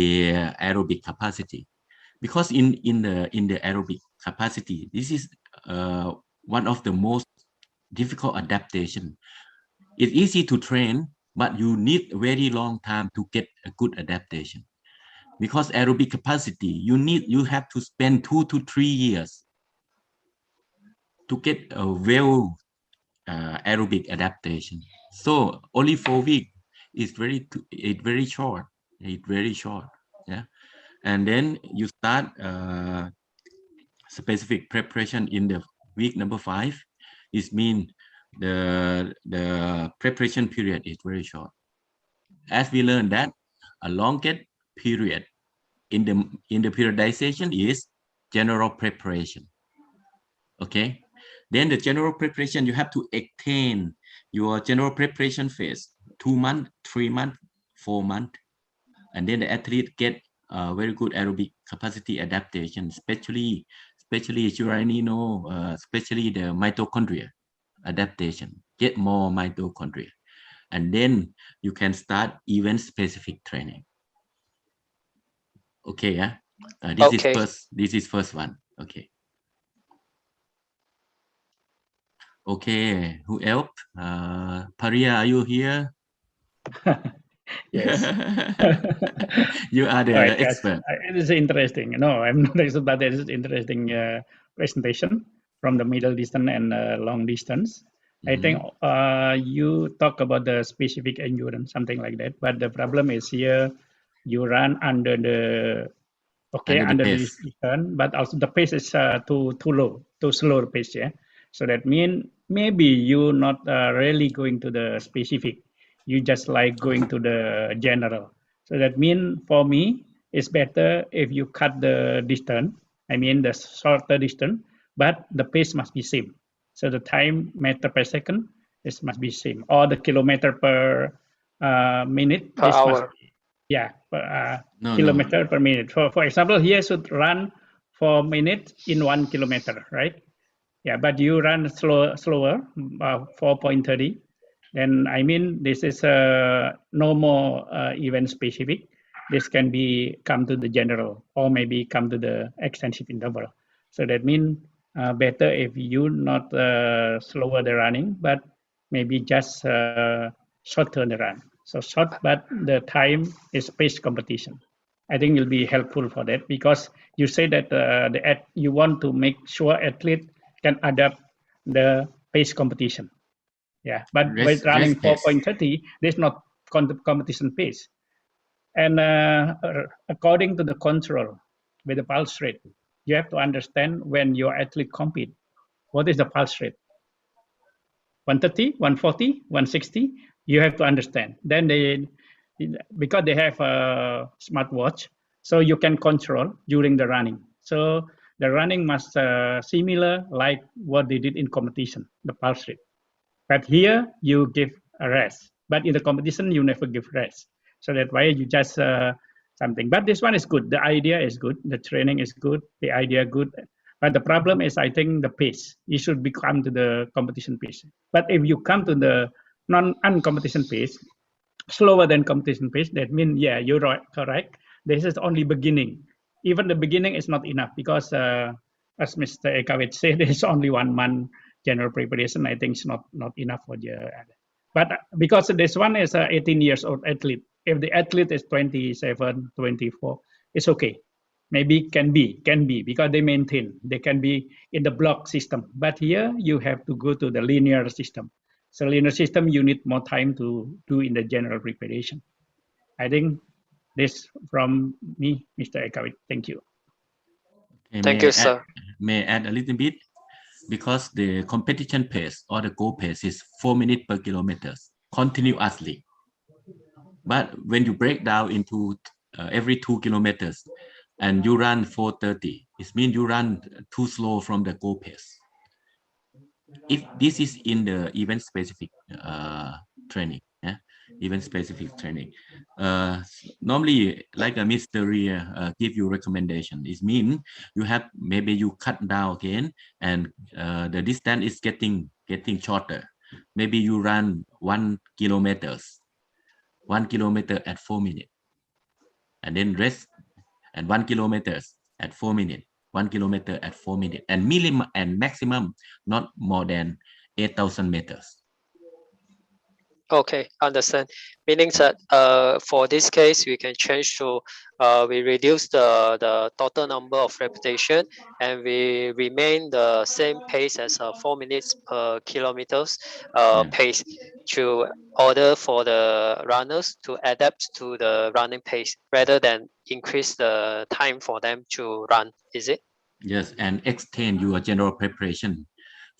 aerobic capacity, because in the aerobic capacity, this is one of the most difficult adaptation. It's easy to train, but you need very long time to get a good adaptation, because aerobic capacity you have to spend 2 to 3 years to get a well aerobic adaptation. So only 4 weeks is very short. It's very short. Yeah, and then you start specific preparation in the week number 5. It means the preparation period is very short. As we learned that a longer period in the periodization is general preparation. Okay, then the general preparation, you have to attain your general preparation phase 2 months, 3 months, 4 months, and then the athlete get very good aerobic capacity adaptation, especially especially the mitochondria adaptation, get more mitochondria, and then you can start event specific training. Okay, yeah. This is first one. Okay. Okay, who else? Paria, are you here? Yes. You are the Right, yes. expert. It is interesting. No, I'm not expert, but it is interesting presentation from the middle distance and long distance. I think you talk about the specific endurance, something like that. But the problem is here, you run under the this distance, but also the pace is too low, too slow pace. Yeah. So that means maybe you're not really going to the specific. You just like going to the general. So that means for me, it's better if you cut the distance. I mean the shorter distance, but the pace must be same. So the time meter per second must be same, or the kilometer per minute per hour. Kilometer per minute. For example, here should run 4 minutes in 1 kilometer, right? Yeah, but you run slower, 4.30. Then I mean this is no more event specific. This can be come to the general or maybe come to the extensive interval. So that means better if you not slower the running, but maybe just shorter the run. So short, but the time is pace competition. I think will be helpful for that, because you say that you want to make sure athlete can adapt the pace competition. Yeah, but by running 4.30, there's not competition pace. And according to the control with the pulse rate, you have to understand when your athlete compete, what is the pulse rate? 130, 140, 160, you have to understand. Then because they have a smartwatch, so you can control during the running. So the running must similar like what they did in competition, the pulse rate. But here you give a rest. But in the competition, you never give rest. So that's why you just something. But this one is good. The idea is good. The training is good. The idea good. But the problem is, I think the pace. You should become to the competition pace. But if you come to the non-competition pace, slower than competition pace, that means, yeah, you're right, correct. This is only beginning. Even the beginning is not enough because, as Mr. Ekawit said, there's only 1 month general preparation. I think it's not enough for the. But because this one is a 18 years old athlete, if the athlete is 27, 24, it's okay. Maybe can be because they can be in the block system. But here you have to go to the linear system. So linear system, you need more time to do in the general preparation. I think this from me, Mr. Ekawit. Thank you. Okay, Thank you, sir. May I add a little bit? Because the competition pace or the goal pace is 4 minutes per kilometer continuously. But when you break down into every 2 kilometers and you run 4:30, it means you run too slow from the goal pace. If this is in the event specific training, event specific training, normally like a Mr. Ria give you recommendation. It means you have maybe you cut down again, and the distance is getting shorter. Maybe you run 1 kilometer at 4 minutes, and then rest, and 1 kilometer at 4 minutes. 1 kilometer at 4 minutes, and minimum and maximum not more than 8,000 meters. Okay, understand. Meaning that for this case, we can change to we reduce the total number of repetition, and we remain the same pace as 4 minutes per kilometers pace to order for the runners to adapt to the running pace rather than increase the time for them to run. Is it? Yes, and extend your general preparation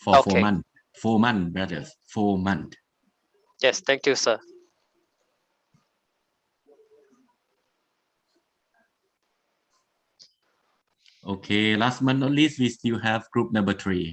for 4 months. 4 months, brothers. 4 months. Yes, thank you, sir. Okay, last but not least, we still have group number 3.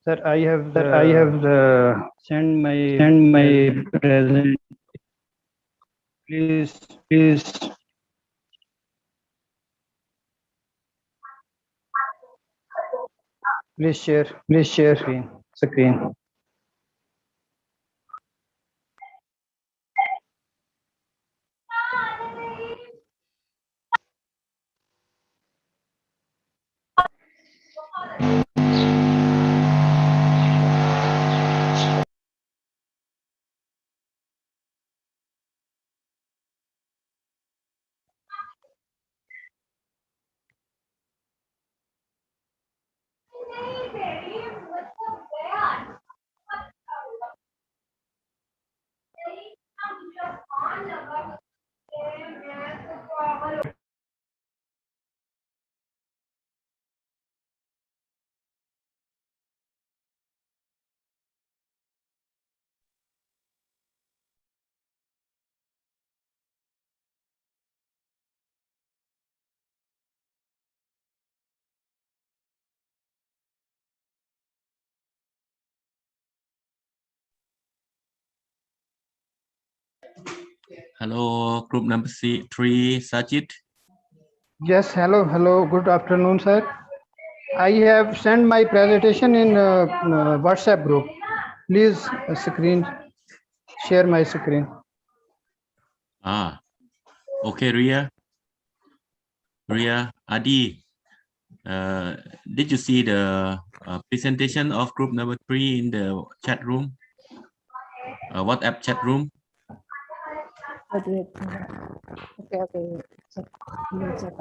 Sir, I have send my present. Please. Please share screen. Hello, group number 3, Sajid. Yes, hello. Good afternoon, sir. I have sent my presentation in WhatsApp group. Please share my screen. Okay, Ria, Adi, did you see the presentation of group number 3 in the chat room, WhatsApp chat room? Okay. Check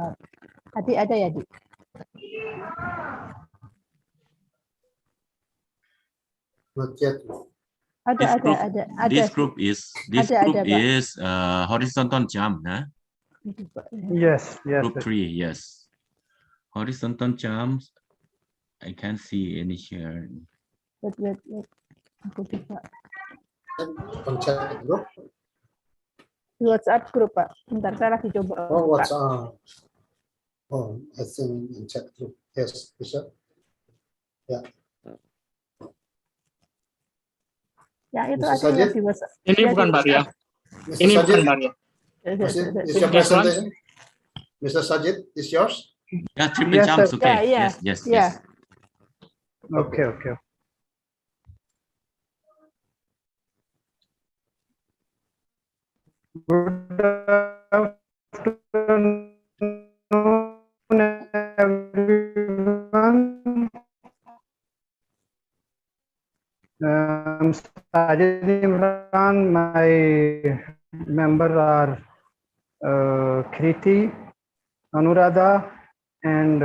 out. Adi ada ya, Adi? Not yet. Ada. This group is horizontal jump, huh? Yes. Group 3, yes. Horizontal jumps. I can't see any share. Wait. Aku coba. On chat group. Di WhatsApp group, Pak. Bentar, saya lagi coba. Oh, buka. WhatsApp. Oh, I think in chat group. Yes, bisa. Ya. Ya, itu Mr. ada Sajid? yang di WhatsApp. Ini Ya, bukan di Maria. WhatsApp. Mr. Ini Sajid? bukan Maria. Is your presentation? Mr. Sajid, is yours? Yeah, triple Yes, jumps. sir. Okay. Yeah, Yes. yeah. Okay. Good afternoon, everyone. Sajid Imran, my members are Kriti, Anuradha, and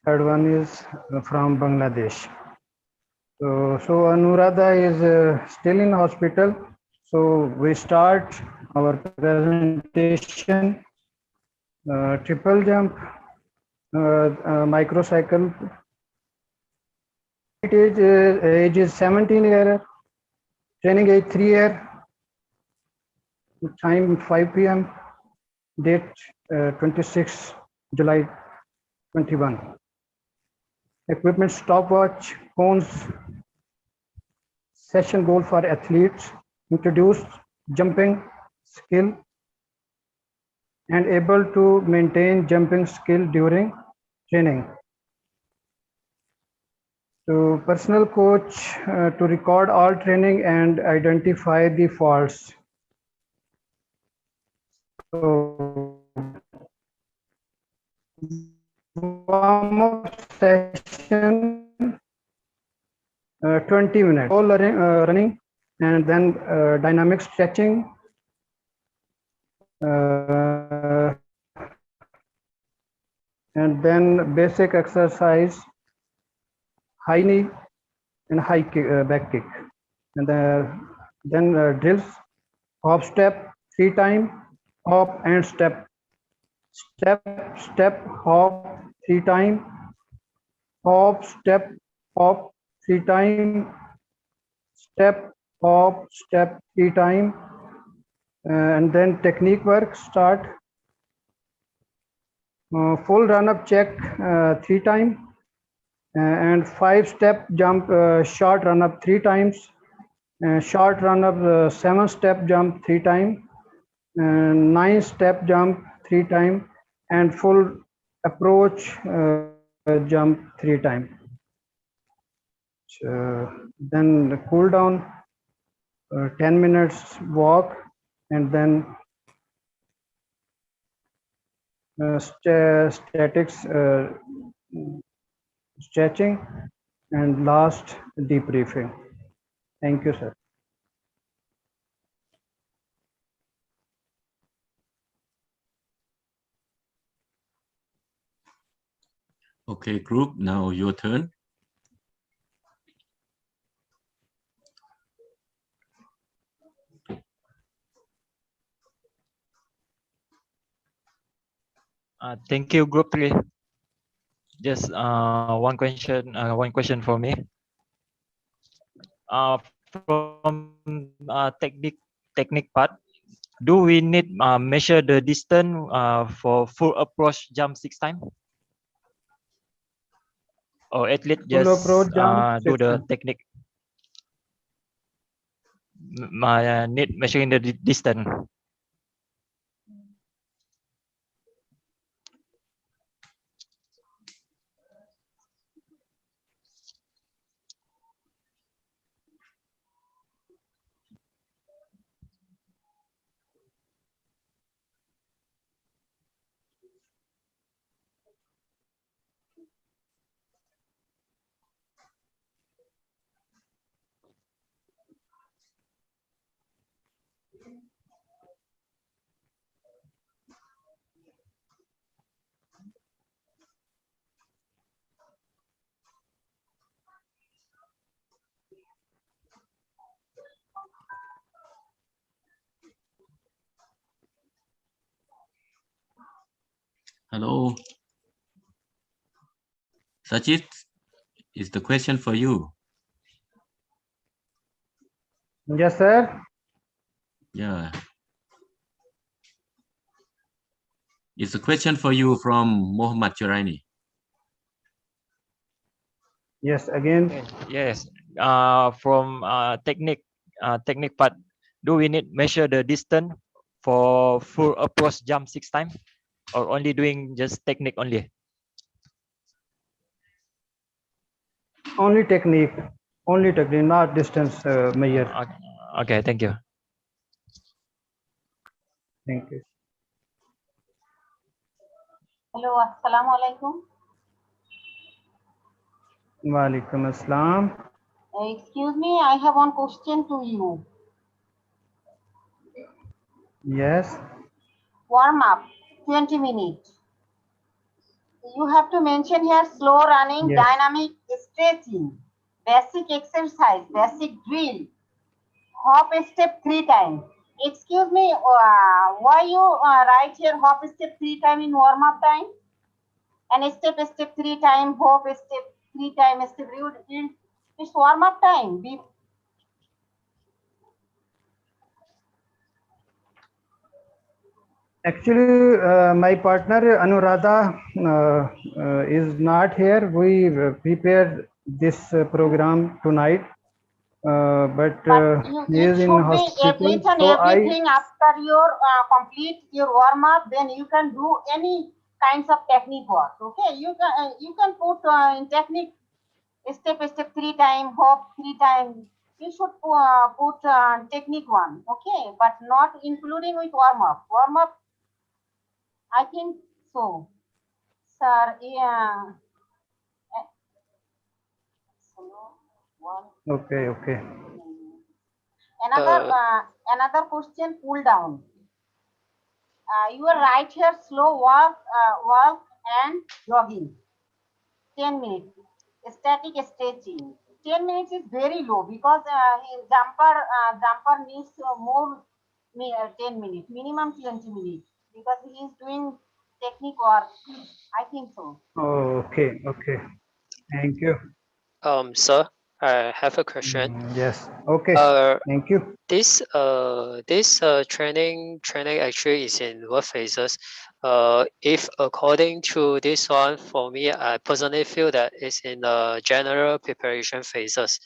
third one is from Bangladesh. So Anuradha is still in hospital. So we start our presentation. Triple jump, microcycle. Age is 17 year. Training age 3 year. Time 5 p.m. Date 26 July 21. Equipment stopwatch, cones. Session goal for athletes. Introduce jumping skill and able to maintain jumping skill during training. So personal coach to record all training and identify the faults. So warm-up session 20 minutes. All running and then dynamic stretching. And then basic exercise, high knee and high kick, back kick. And then drills, hop step 3 times, hop and step. Step, hop 3 times, hop, step, hop 3 times, step, hop, step 3 times. And then technique work start. Full run up check 3 times. And 5-step jump, short run up 3 times. Short run up 7-step jump 3 times. 9-step jump 3 times. And full approach jump 3 times. Then the cool down, 10 minutes walk, and then statics, stretching, and last debriefing. Thank you, sir. Okay, group. Now your turn. Thank you, group 3. Just one question for me. From technique part, do we need measure the distance for full approach jump 6 times? Or athlete Full just approach jump do 6 the times. technique? Need measuring the distance. Hello. Sajid, is the question for you. Yes, sir. Yeah. It's a question for you from Mohammad Chiraini. Yes, again. Yes. From technique part, do we need measure the distance for full approach jump 6 times, or only doing just technique only? Only technique, not distance measure. Okay, thank you. Thank you. Hello, Assalamu alaikum. Walaikum assalam. Excuse me, I have one question to you. Yes. Warm up, 20 minutes. You have to mention here slow running, Yes. dynamic stretching, basic exercise, basic drill, hop step 3 times. Excuse me, why you write here hop step 3 times in warm up time? And step 3 times, hop step 3 times, step it's warm up time. Actually, my partner Anuradha is not here. We prepared this program tonight, but he is in Should be hospital. each and So everything after your complete your warm up, then you can do any kinds of technique work. Okay, you can put in technique step 3 times, hop 3 times. You should put technique 1. Okay, but not including with warm up. Warm up, I think so, sir. Yeah. Okay. Another question, cool down. You are right here, slow walk and jogging. 10 minutes. Static stretching. 10 minutes is very low because jumper needs more 10 minutes, minimum 20 minutes because he is doing technique work. I think so. Okay. Thank you. Sir, I have a question. Yes. Okay. Thank you. This training actually is in what phases? If according to this one, for me, I personally feel that it's in the general preparation phases.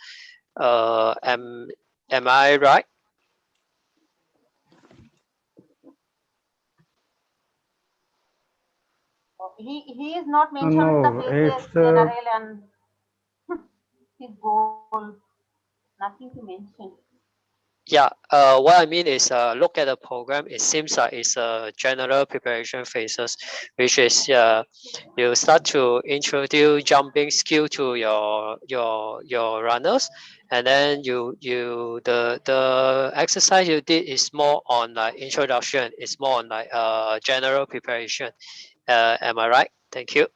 Am I right? He is not mentioned No, the phases, it's general and his goal. Nothing to mention. Yeah, what I mean is look at the program, it seems like it's a general preparation phases, which is you start to introduce jumping skill to your runners, and then the exercise you did is more on like introduction, it's more on like general preparation. Am I right? Thank you.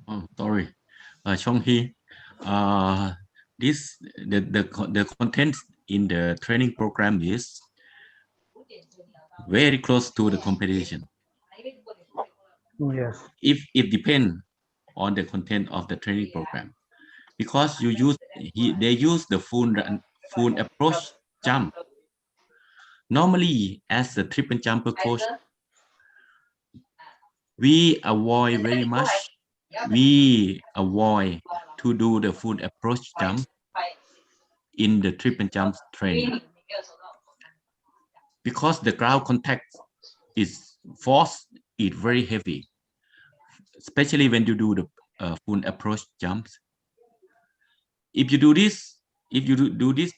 Oh, sorry. Chong Hee, the content in the training program is very close to the competition. Yes. If it depends on the content of the training program, because they use the full approach jump. Normally, as a triple jumper coach, we avoid very much. We avoid to do the full approach jump in the triple jump training because the ground contact is force is very heavy, especially when you do the full approach jumps. If you do this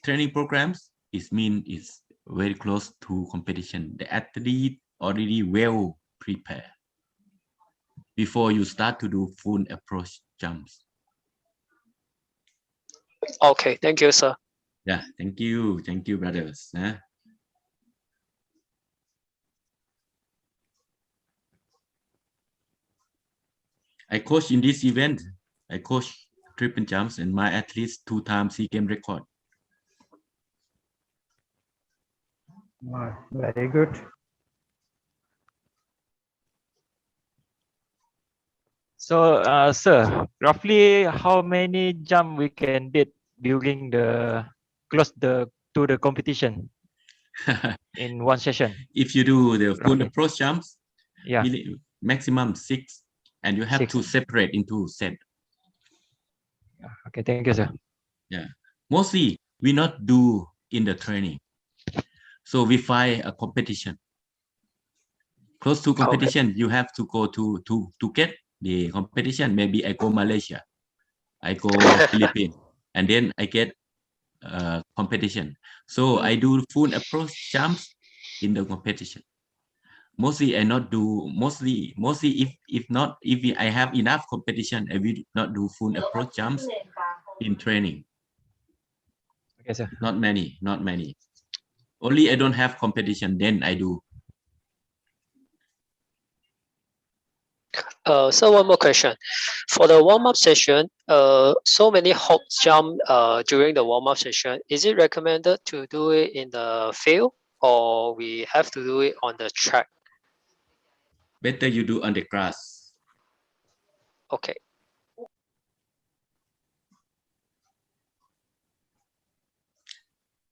training programs, it means it's very close to competition. The athlete already well prepared before you start to do full approach jumps. Okay, thank you, sir. Yeah, thank you, brothers. I coach in this event. I coach triple jumps, and my athletes 2 times SEA Games record. Very good. So, sir, roughly how many jump we can did during the close to the competition in one session? If you do the full Roughly. approach jumps, Yeah. maximum 6, and you have 6. to separate into set. Okay, thank you, sir. Yeah, mostly we not do in the training, so we find a competition. Close to competition, you have to go to get the competition. Maybe I go Malaysia, I go Philippines, and then I get competition. So I do full approach jumps in the competition. Mostly I not do mostly if I have enough competition, I will not do full approach jumps in training. Okay, sir. Not many. Only I don't have competition, then I do. So one more question. For the warm-up session, so many hop jump during the warm-up session, is it recommended to do it in the field or we have to do it on the track? Better you do on the grass. Okay.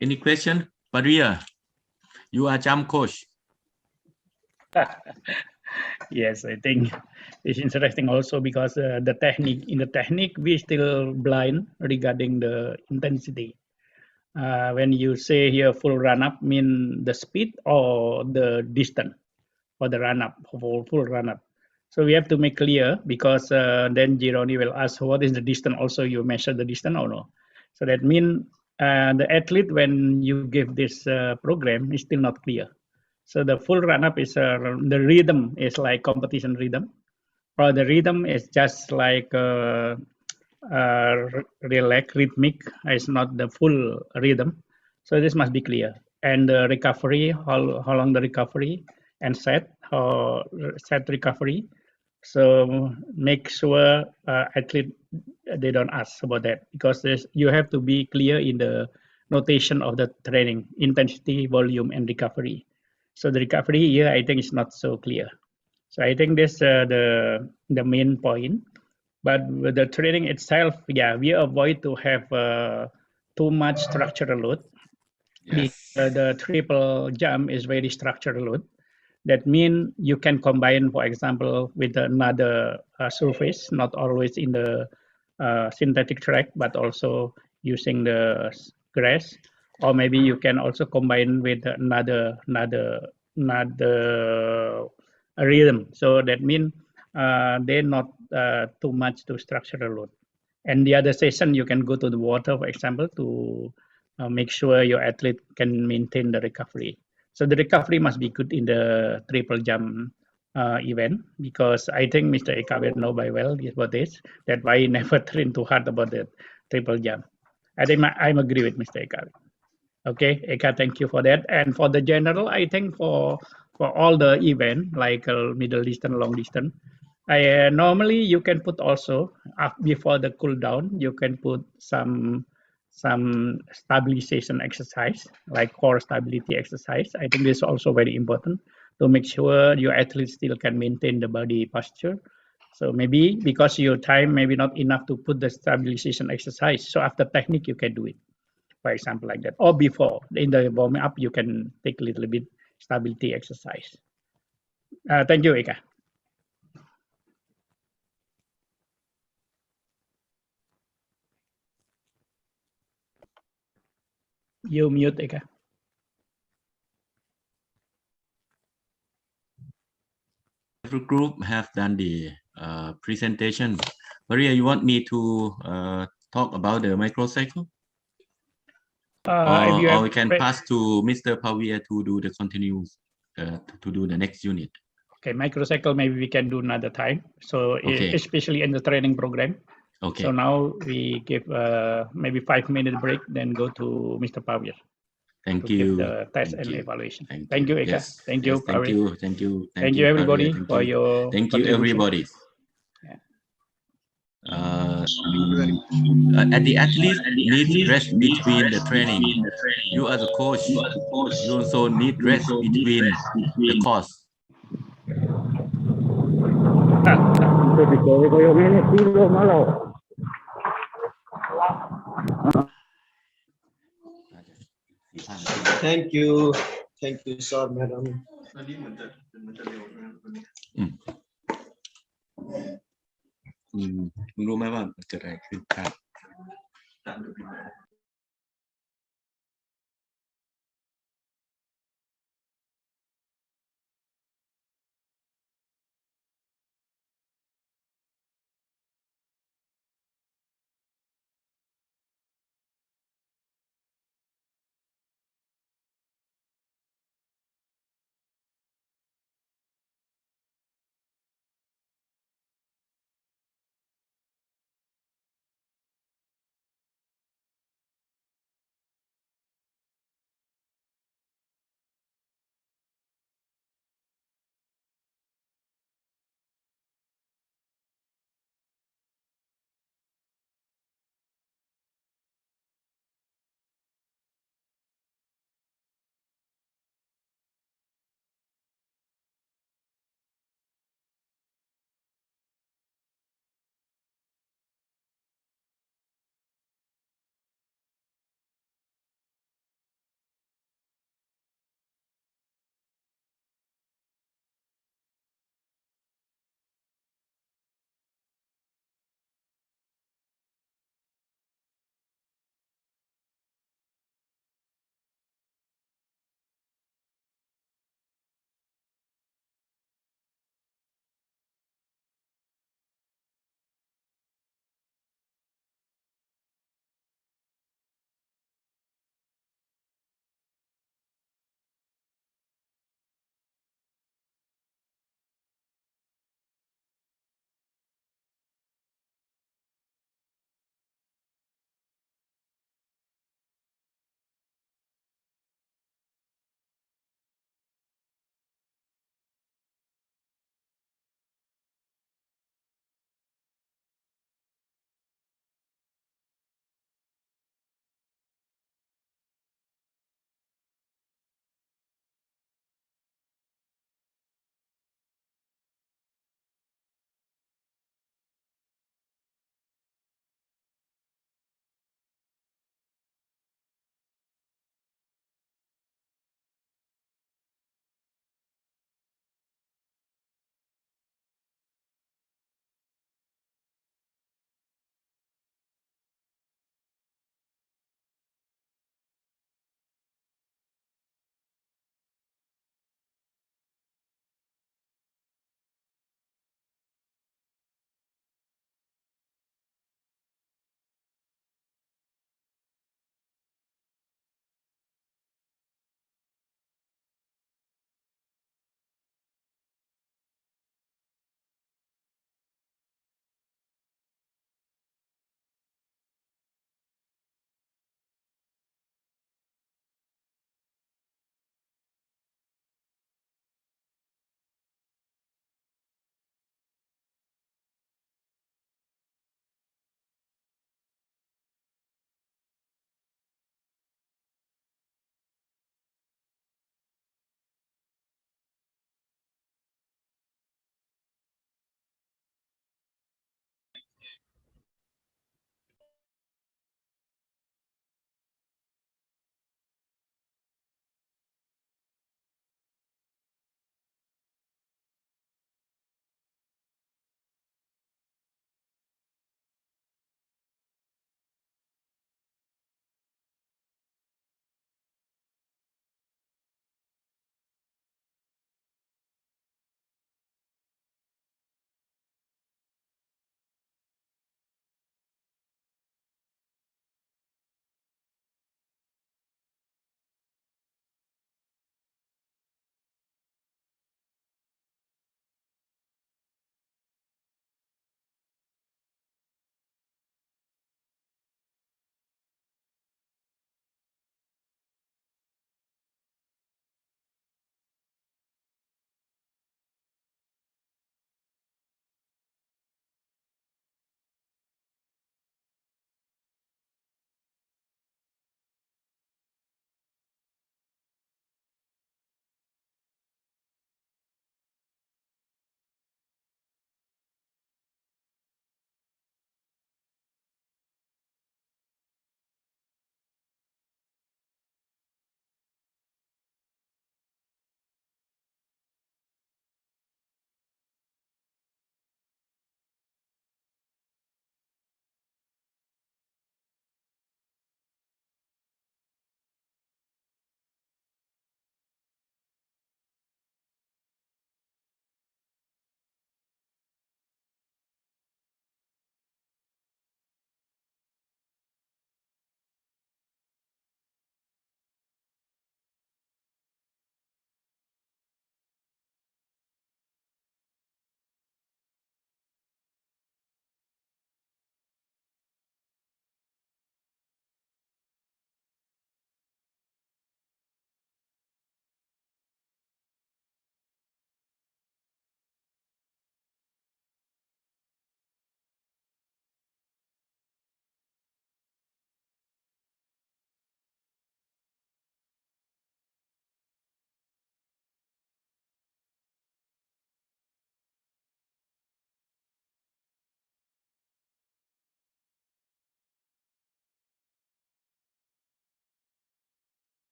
Any question? Paria, you are jump coach. Yes, I think it's interesting also because the technique we still blind regarding the intensity. When you say here full run up, mean the speed or the distance for the run up, for full run up. So we have to make clear because then Gironi will ask what is the distance. Also, you measure the distance or no. So that means the athlete when you give this program is still not clear. So the full run up is the rhythm is like competition rhythm, or the rhythm is just like relax rhythmic. It's not the full rhythm. So this must be clear. And the recovery, how long the recovery and set recovery. So make sure athlete they don't ask about that because you have to be clear in the notation of the training intensity, volume, and recovery. So the recovery here, I think, is not so clear. So I think this the main point. But with the training itself, yeah, we avoid to have too much structural load. Yes. The triple jump is very structural load. That means you can combine, for example, with another surface, not always in the synthetic track, but also using the grass. Or maybe you can also combine with another rhythm. So that means they're not too much to structural load. And the other session, you can go to the water, for example, to make sure your athlete can maintain the recovery. So the recovery must be good in the triple jump event because I think Mr. Eka will know by well about this. That's why he never trained too hard about the triple jump. I think I agree with Mr. Eka. Okay, Eka, thank you for that. And for the general, I think for all the event like middle distance, long distance, normally you can put also before the cool down, you can put some stabilization exercise like core stability exercise. I think this is also very important to make sure your athlete still can maintain the body posture. So maybe because your time maybe not enough to put the stabilization exercise. So after technique, you can do it, for example, like that. Or before, in the warming up, you can take a little bit stability exercise. Thank you, Eka. You mute, Eka. Every group have done the presentation. Maria, you want me to talk about the microcycle? Or we can pass to Mr. Pavia to do the continuous, to do the next unit. Okay, microcycle maybe we can do another time. So Okay. especially in the training program. Okay. So now we give maybe 5-minute break, then go to Mr. Pavia. Thank to you. give the test Thank and you. evaluation. Thank Thank you, Eka. Yes. Thank Yes, you, thank Pavia. you. Thank you. Thank you, everybody, Pavia. for your Thank you, contribution. everybody. At the athlete needs rest between the training. You as a coach, you also need rest between the course. Thank you. Thank you, sir, madam. คุณรู้ไหมว่าเกิดอะไรขึ้นครับ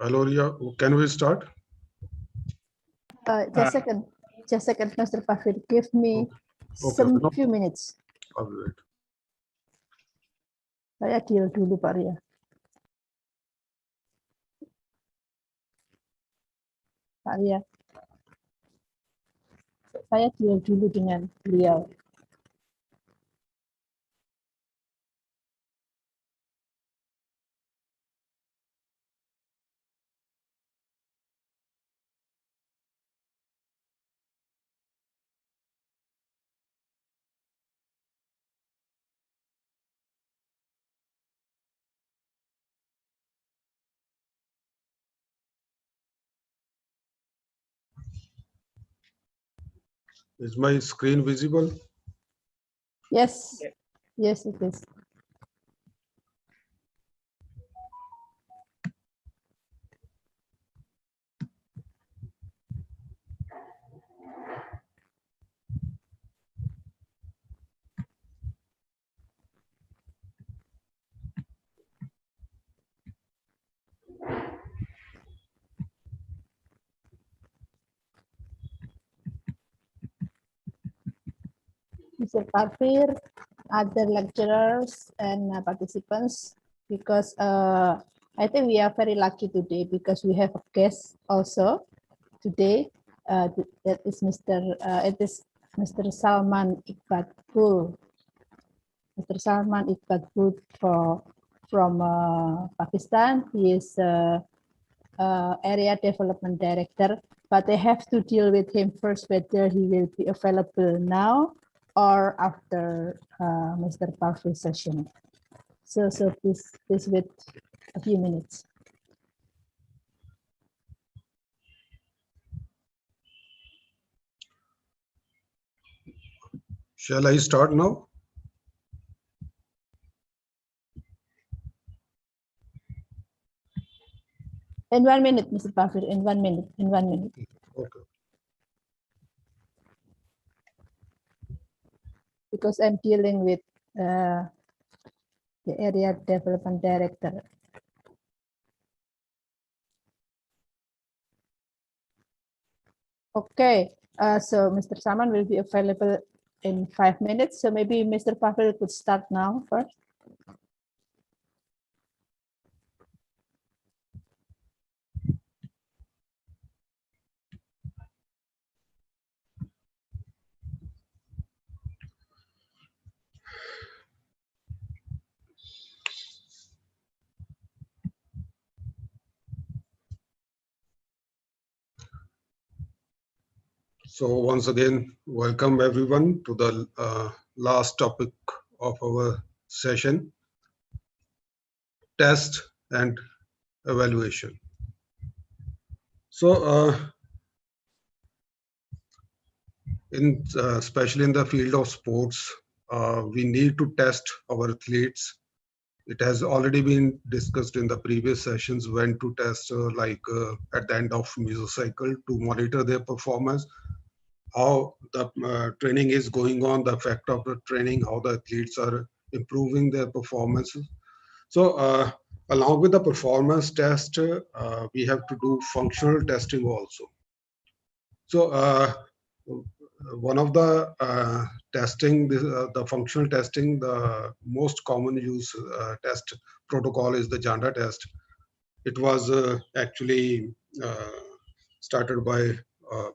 Hello, Ria. Can we start? Just a second, Mr. Pafir. Give me some no few minutes. I'll wait. Saya deal dulu Pak Ria. Pak Ria. Saya deal dulu dengan beliau. Is my screen visible? Yes, yes, it is. Mr. Pafir, other lecturers and participants, because I think we are very lucky today because we have a guest also today. That is Mr. Salman Iqbal. Mr. Salman Iqbal from Pakistan. He is area development director, but I have to deal with him first whether he will be available now or after Mr. Pafir's session. So please wait a few minutes. Shall I start now? In 1 minute, Mr. Pafir, in 1 minute, in 1 minute. Okay. Because I'm dealing with the area development director. Okay, so Mr. Salman will be available in 5 minutes. So maybe Mr. Pafir could start now first. So once again, welcome everyone to the last topic of our session, test and evaluation. So especially in the field of sports, we need to test our athletes. It has already been discussed in the previous sessions when to test at the end of mesocycle to monitor their performance, how the training is going on, the effect of the training, how the athletes are improving their performances. So along with the performance test, we have to do functional testing also. So one of the testing, the functional testing, the most common use test protocol is the Janda test. It was actually started by a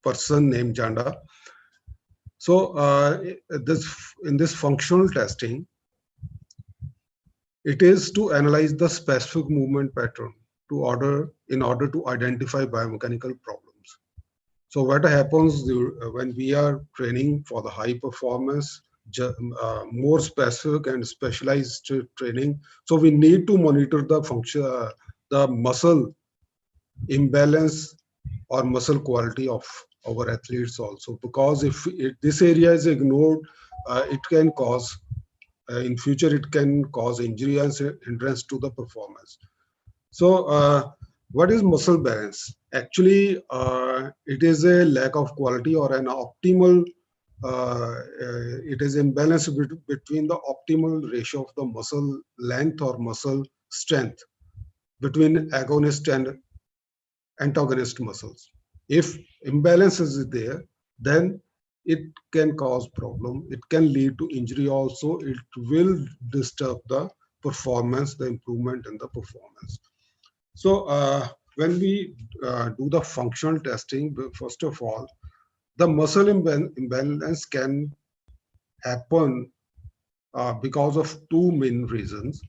person named Janda. So in this functional testing, it is to analyze the specific movement pattern in order to identify biomechanical problems. So what happens when we are training for the high performance, more specific and specialized training? So we need to monitor the function, the muscle imbalance or muscle quality of our athletes also, because if this area is ignored, it can cause in future it can cause injury and hindrance to the performance. So what is muscle balance? Actually, it is a lack of quality or an optimal, it is imbalance between the optimal ratio of the muscle length or muscle strength between agonist and antagonist muscles. If imbalance is there, then it can cause problem. It can lead to injury also. It will disturb the performance, the improvement in the performance. So when we do the functional testing, first of all, the muscle imbalance can happen because of two main reasons.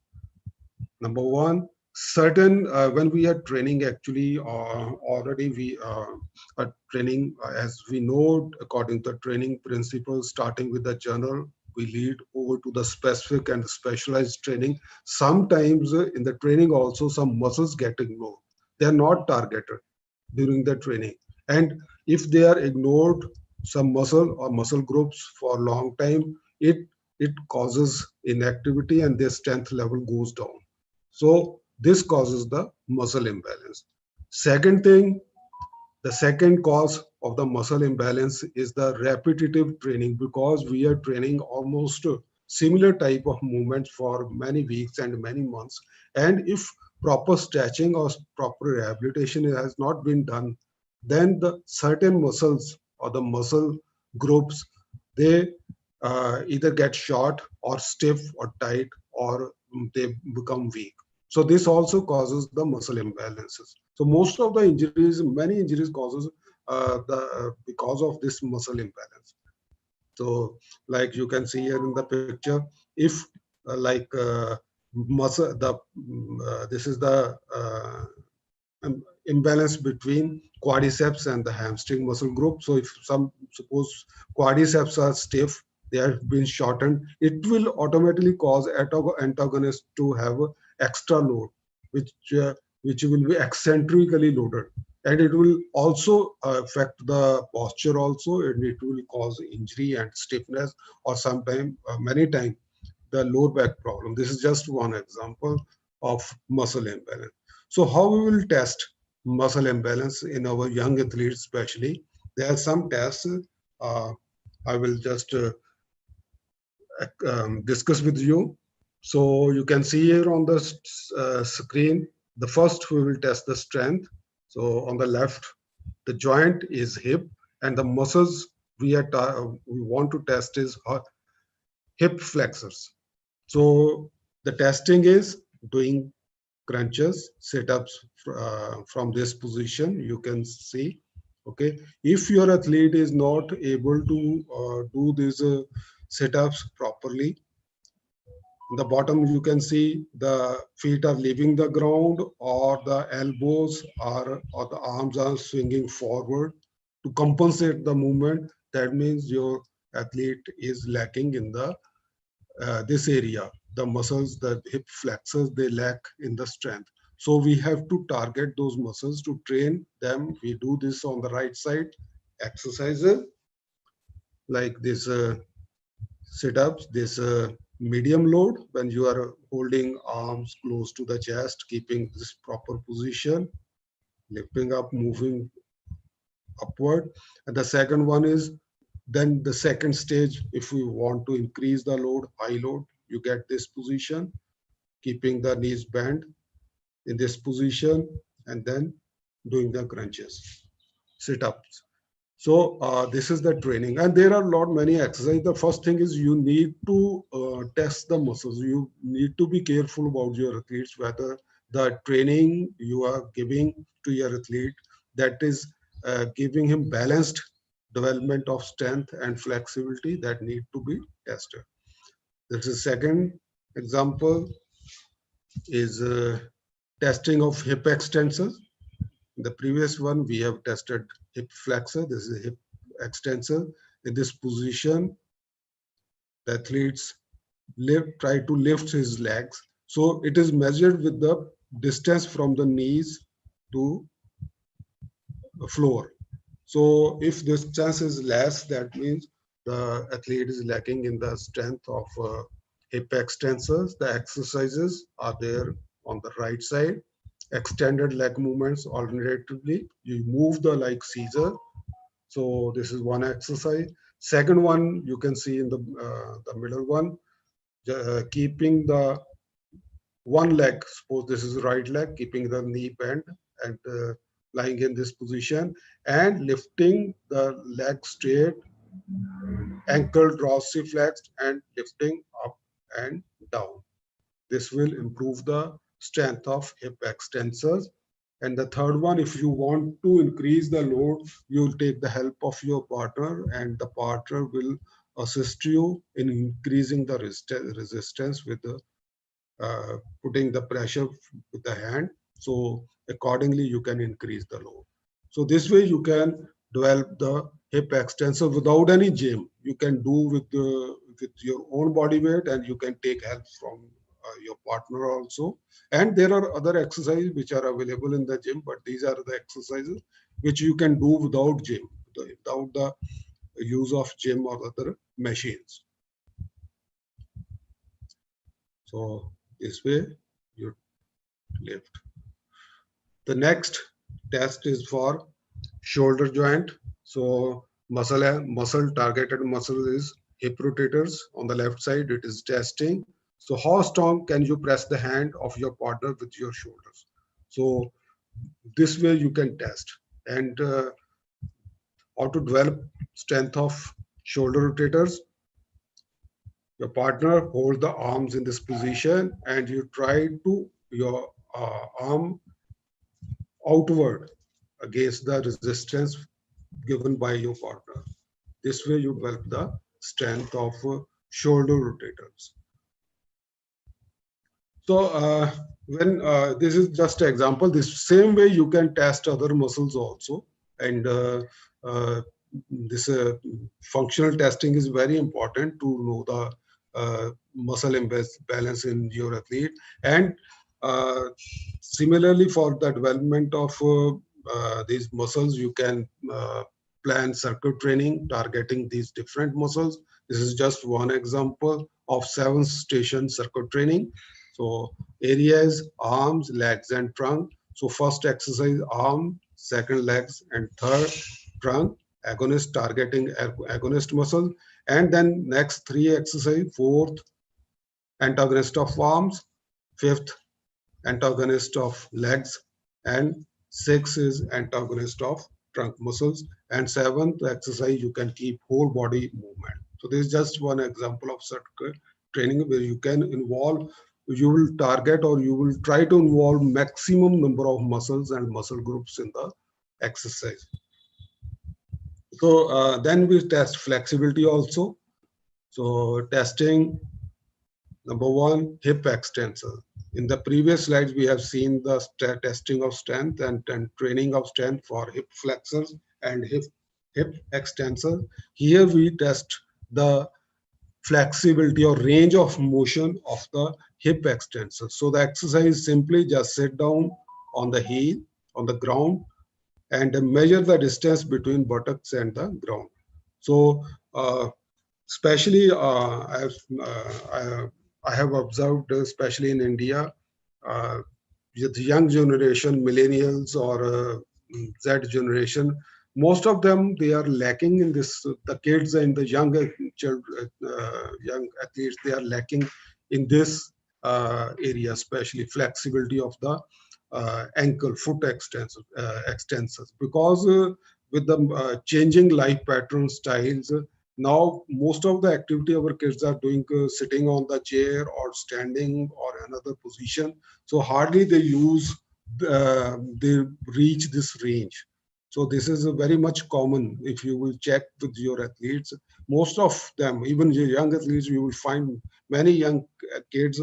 Number one, certain when we are training, actually already we are training, as we know, according to the training principles, starting with the general, we lead over to the specific and specialized training. Sometimes in the training also some muscles get ignored. They are not targeted during the training, and if they are ignored, some muscle or muscle groups for a long time, it causes inactivity and their strength level goes down. So this causes the muscle imbalance. Second thing, the second cause of the muscle imbalance is the repetitive training, because we are training almost similar type of movements for many weeks and many months. And if proper stretching or proper rehabilitation has not been done, then the certain muscles or the muscle groups, they either get short or stiff or tight, or they become weak. So this also causes the muscle imbalances. So most of the injuries, many injuries causes because of this muscle imbalance. So like you can see here in the picture, if muscle, this is the imbalance between quadriceps and the hamstring muscle group. So if suppose quadriceps are stiff, they have been shortened, it will automatically cause antagonist to have extra load, which will be eccentrically loaded, and it will also affect the posture also, and it will cause injury and stiffness, or sometimes many times the lower back problem. This is just one example of muscle imbalance. So how we will test muscle imbalance in our young athletes especially? There are some tests I will just discuss with you. So you can see here on the screen, the first we will test the strength. So on the left, the joint is hip, and the muscles we want to test is hip flexors. So the testing is doing crunches, sit-ups from this position. You can see, okay, if your athlete is not able to do these sit-ups properly, in the bottom you can see the feet are leaving the ground, or the elbows are, or the arms are swinging forward to compensate the movement. That means your athlete is lacking in the this area, the muscles, the hip flexors, they lack in the strength. So we have to target those muscles to train them. We do this on the right side exercises like this sit-ups, this medium load, when you are holding arms close to the chest, keeping this proper position, lifting up, moving upward. And the second one is, then the second stage, if we want to increase the load, high load, you get this position, keeping the knees bent in this position, and then doing the crunches, sit-ups. So this is the training, and there are many exercises. The first thing is you need to test the muscles. You need to be careful about your athletes, whether the training you are giving to your athlete, that is giving him balanced development of strength and flexibility, that need to be tested. This is second example is testing of hip extensors. In the previous one, we have tested hip flexor. This is a hip extensor. In this position, the athletes try to lift his legs. So it is measured with the distance from the knees to the floor. So if this distance is less, that means the athlete is lacking in the strength of hip extensors. The exercises are there on the right side. Extended leg movements, alternatively, you move the like Caesar. So this is one exercise. Second one, you can see in the middle one, keeping the one leg, suppose this is right leg, keeping the knee bent and lying in this position and lifting the leg straight, ankle dorsiflexed flexed and lifting up and down. This will improve the strength of hip extensors. And the third one, if you want to increase the load, you'll take the help of your partner, and the partner will assist you in increasing the resistance with the putting the pressure with the hand. So accordingly, you can increase the load. So this way you can develop the hip extensor without any gym. You can do with your own body weight, and you can take help from your partner also. And there are other exercises which are available in the gym, but these are the exercises which you can do without gym, without the use of gym or other machines. So this way you lift. The next test is for shoulder joint. So muscle targeted muscle is hip rotators. On the left side, it is testing. So how strong can you press the hand of your partner with your shoulders? So this way you can test. And how to develop strength of shoulder rotators. Your partner hold the arms in this position, and you try to your arm outward against the resistance given by your partner. This way you develop the strength of shoulder rotators. So when this is just an example, this same way you can test other muscles also. And this functional testing is very important to know the muscle imbalance in your athlete. And similarly, for the development of these muscles, you can plan circuit training targeting these different muscles. This is just one example of 7-station circuit training. So areas, arms, legs, and trunk. So first exercise, arm, second legs, and third trunk, agonist targeting agonist muscle. And then next 3 exercise, fourth, antagonist of arms, fifth, antagonist of legs, and 6 is antagonist of trunk muscles, and 7th exercise you can keep whole body movement. So this is just one example of circuit training where you can involve, you will target or you will try to involve maximum number of muscles and muscle groups in the exercise. So then we test flexibility also. So testing number 1, hip extensor. In the previous slides, we have seen the testing of strength and training of strength for hip flexors and hip extensor. Here we test the flexibility or range of motion of the hip extensor. So the exercise simply just sit down on the heel, on the ground, and measure the distance between buttocks and the ground. So especially I have observed, especially in India, the young generation, millennials or Z generation, most of them, they are lacking in this, the kids and the younger children, young athletes, they are lacking in this area, especially flexibility of the ankle, foot extensors, because with the changing life pattern styles, now most of the activity our kids are doing sitting on the chair or standing or another position. So hardly they use, they reach this range. So this is a very much common. If you will check with your athletes, most of them, even your young athletes, you will find many young kids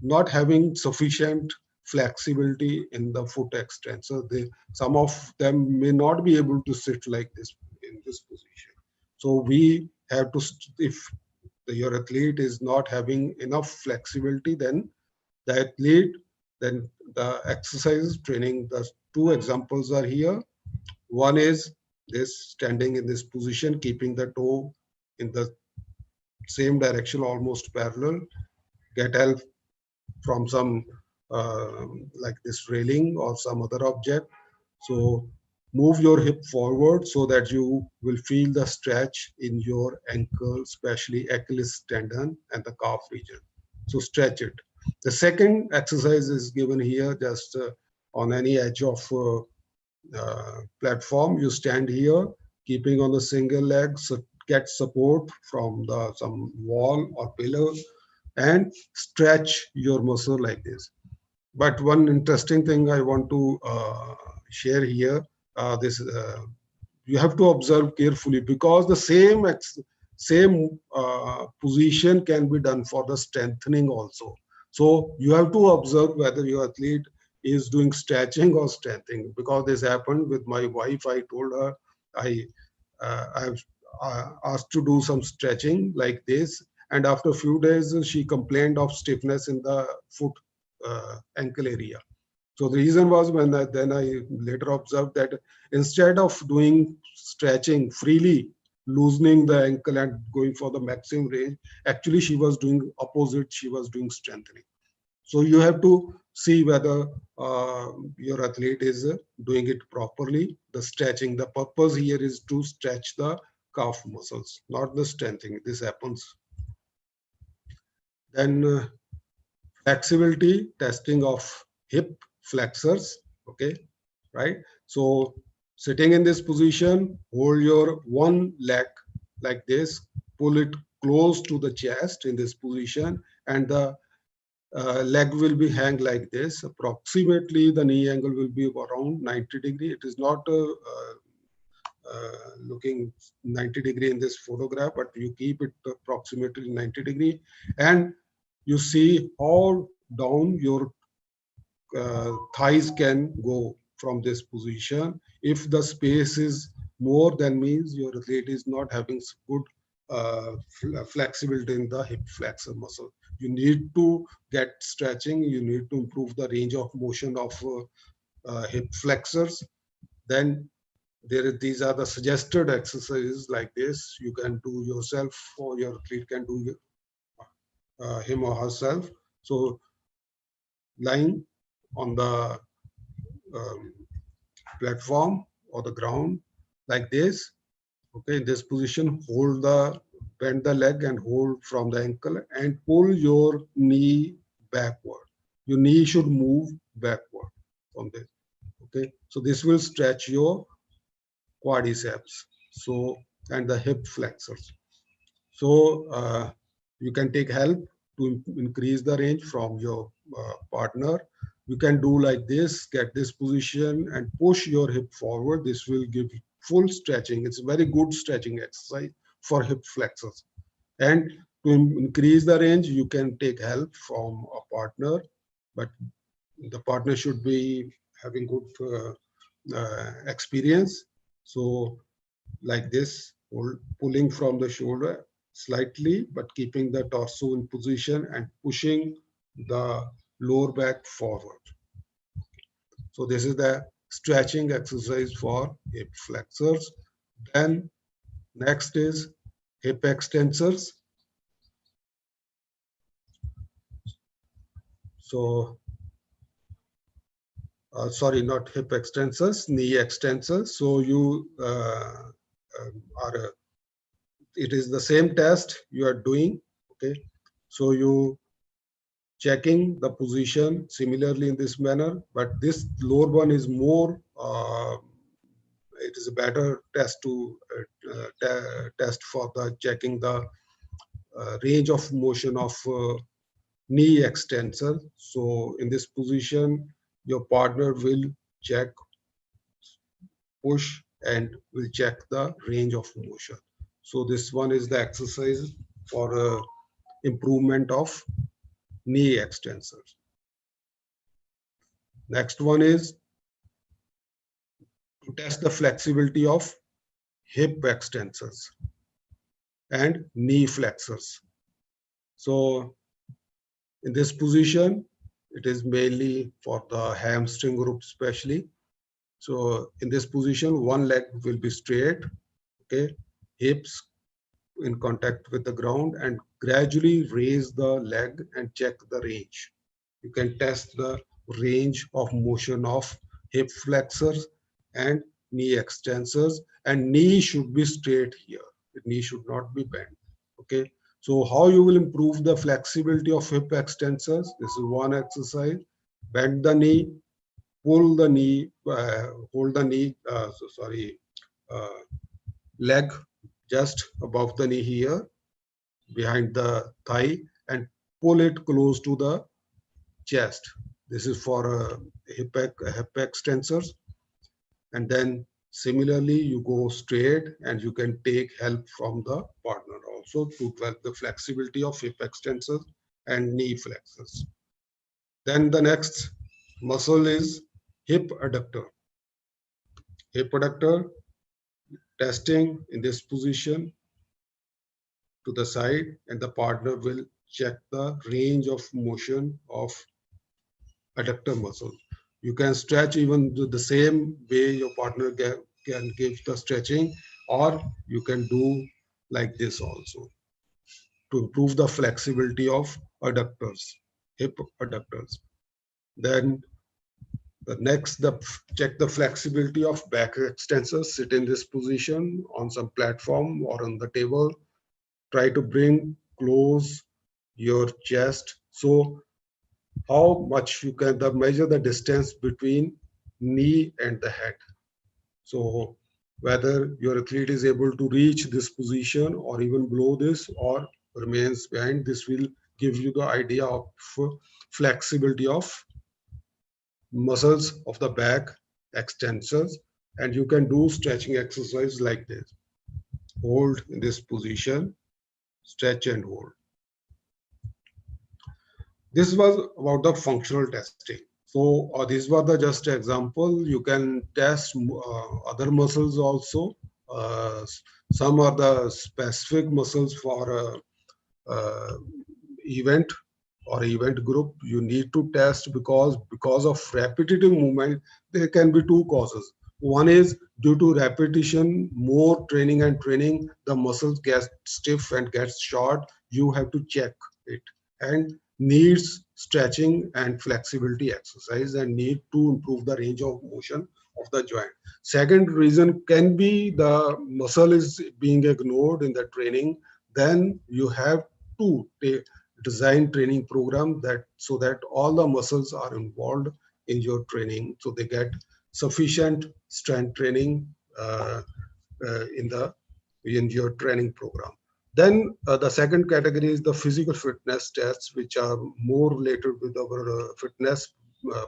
not having sufficient flexibility in the foot extensor. Some of them may not be able to sit like this in this position. So we have to, if your athlete is not having enough flexibility, then the athlete, then the exercise training, the 2 examples are here. One is this, standing in this position, keeping the toe in the same direction, almost parallel. Get help from some like this railing or some other object. So move your hip forward so that you will feel the stretch in your ankle, especially Achilles tendon and the calf region. So stretch it. The second exercise is given here, just on any edge of platform. You stand here, keeping on the single leg, so get support from some wall or pillar, and stretch your muscle like this. But one interesting thing I want to share here, you have to observe carefully, because the same position can be done for the strengthening also. So you have to observe whether your athlete is doing stretching or strengthening, because this happened with my wife. I told her I've asked to do some stretching like this, and after a few days she complained of stiffness in the foot ankle area. So the reason was, then I later observed that instead of doing stretching freely, loosening the ankle and going for the maximum range, actually she was doing opposite, she was doing strengthening. So you have to see whether your athlete is doing it properly. The stretching, the purpose here is to stretch the calf muscles, not the strengthening. This happens. Then flexibility, testing of hip flexors. Okay, right? So sitting in this position, hold your one leg like this, pull it close to the chest in this position, and the leg will be hang like this. Approximately the knee angle will be around 90 degree. It is not looking 90 degree in this photograph, but you keep it approximately 90 degree, and you see how down your thighs can go from this position. If the space is more, than means your athlete is not having good flexibility in the hip flexor muscle. You need to get stretching. You need to improve the range of motion of hip flexors. Then these are the suggested exercises like this. You can do yourself, or your athlete can do him or herself. So lying on the platform or the ground like this. Okay, in this position, bend the leg and hold from the ankle and pull your knee backward. Your knee should move backward from this. Okay, so this will stretch your quadriceps, so, and the hip flexors. So you can take help to increase the range from your partner. You can do like this, get this position and push your hip forward. This will give full stretching. It's a very good stretching exercise for hip flexors. And to increase the range, you can take help from a partner, but the partner should be having good experience. So like this, pulling from the shoulder slightly, but keeping the torso in position and pushing the lower back forward. So this is the stretching exercise for hip flexors. Then next is hip extensors. So sorry, not hip extensors, knee extensors. So you it is the same test you are doing. Okay, so you checking the position similarly in this manner, but this lower one is more, it is a better test to test for the checking the range of motion of knee extensor. So in this position, your partner will check, push, and will check the range of motion. So this one is the exercise for improvement of knee extensors. Next one is to test the flexibility of hip extensors and knee flexors. So in this position, it is mainly for the hamstring group especially. So in this position, one leg will be straight, okay, hips in contact with the ground, and gradually raise the leg and check the range. You can test the range of motion of hip flexors and knee extensors, and knee should be straight here. The knee should not be bent. Okay, So how you will improve the flexibility of hip extensors? This is one exercise. Bend the knee, pull the knee, hold the knee, leg just above the knee here, behind the thigh, and pull it close to the chest. This is for hip extensors. And then similarly, you go straight and you can take help from the partner also to develop the flexibility of hip extensors and knee flexors. Then the next muscle is hip adductor. Hip adductor, testing in this position to the side, and the partner will check the range of motion of adductor muscle. You can stretch even the same way your partner can give the stretching, or you can do like this also to improve the flexibility of adductors, hip adductors. Then the next, check the flexibility of back extensors. Sit in this position on some platform or on the table. Try to bring close your chest. So how much you can measure the distance between knee and the head. So whether your athlete is able to reach this position or even below this or remains behind, this will give you the idea of flexibility of muscles of the back extensors. And you can do stretching exercise like this. Hold in this position, stretch and hold. This was about the functional testing. So this was the just example. You can test other muscles also. Some are the specific muscles for event or event group. You need to test because of repetitive movement. There can be two causes. One is due to repetition, more training and training, the muscles get stiff and gets short. You have to check it and needs stretching and flexibility exercise and need to improve the range of motion of the joint. Second reason can be the muscle is being ignored in the training. Then you have to design training program that so that all the muscles are involved in your training, so they get sufficient strength training in your training program. Then the second category is the physical fitness tests, which are more related with our fitness,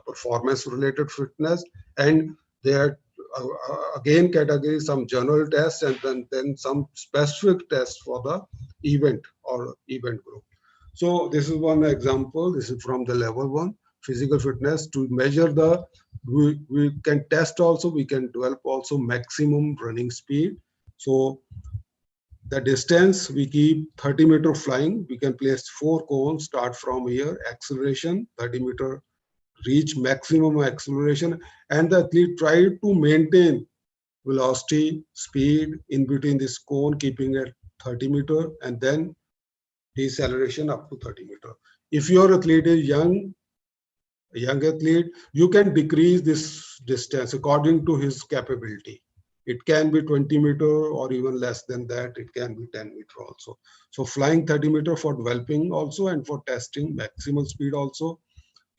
performance related fitness. And there again category, some general tests and then some specific tests for the event or event group. So this is one example. This is from the level 1, physical fitness. To measure the, we can test also, we can develop also maximum running speed. So the distance we keep 30-meter flying. We can place 4 cones, start from here, acceleration, 30-meter, reach maximum acceleration, and the athlete try to maintain velocity, speed in between this cone, keeping it 30-meter, and then deceleration up to 30-meter. If your athlete is young athlete, you can decrease this distance according to his capability. It can be 20-meter or even less than that. It can be 10-meter also. So flying 30-meter for developing also and for testing maximal speed also.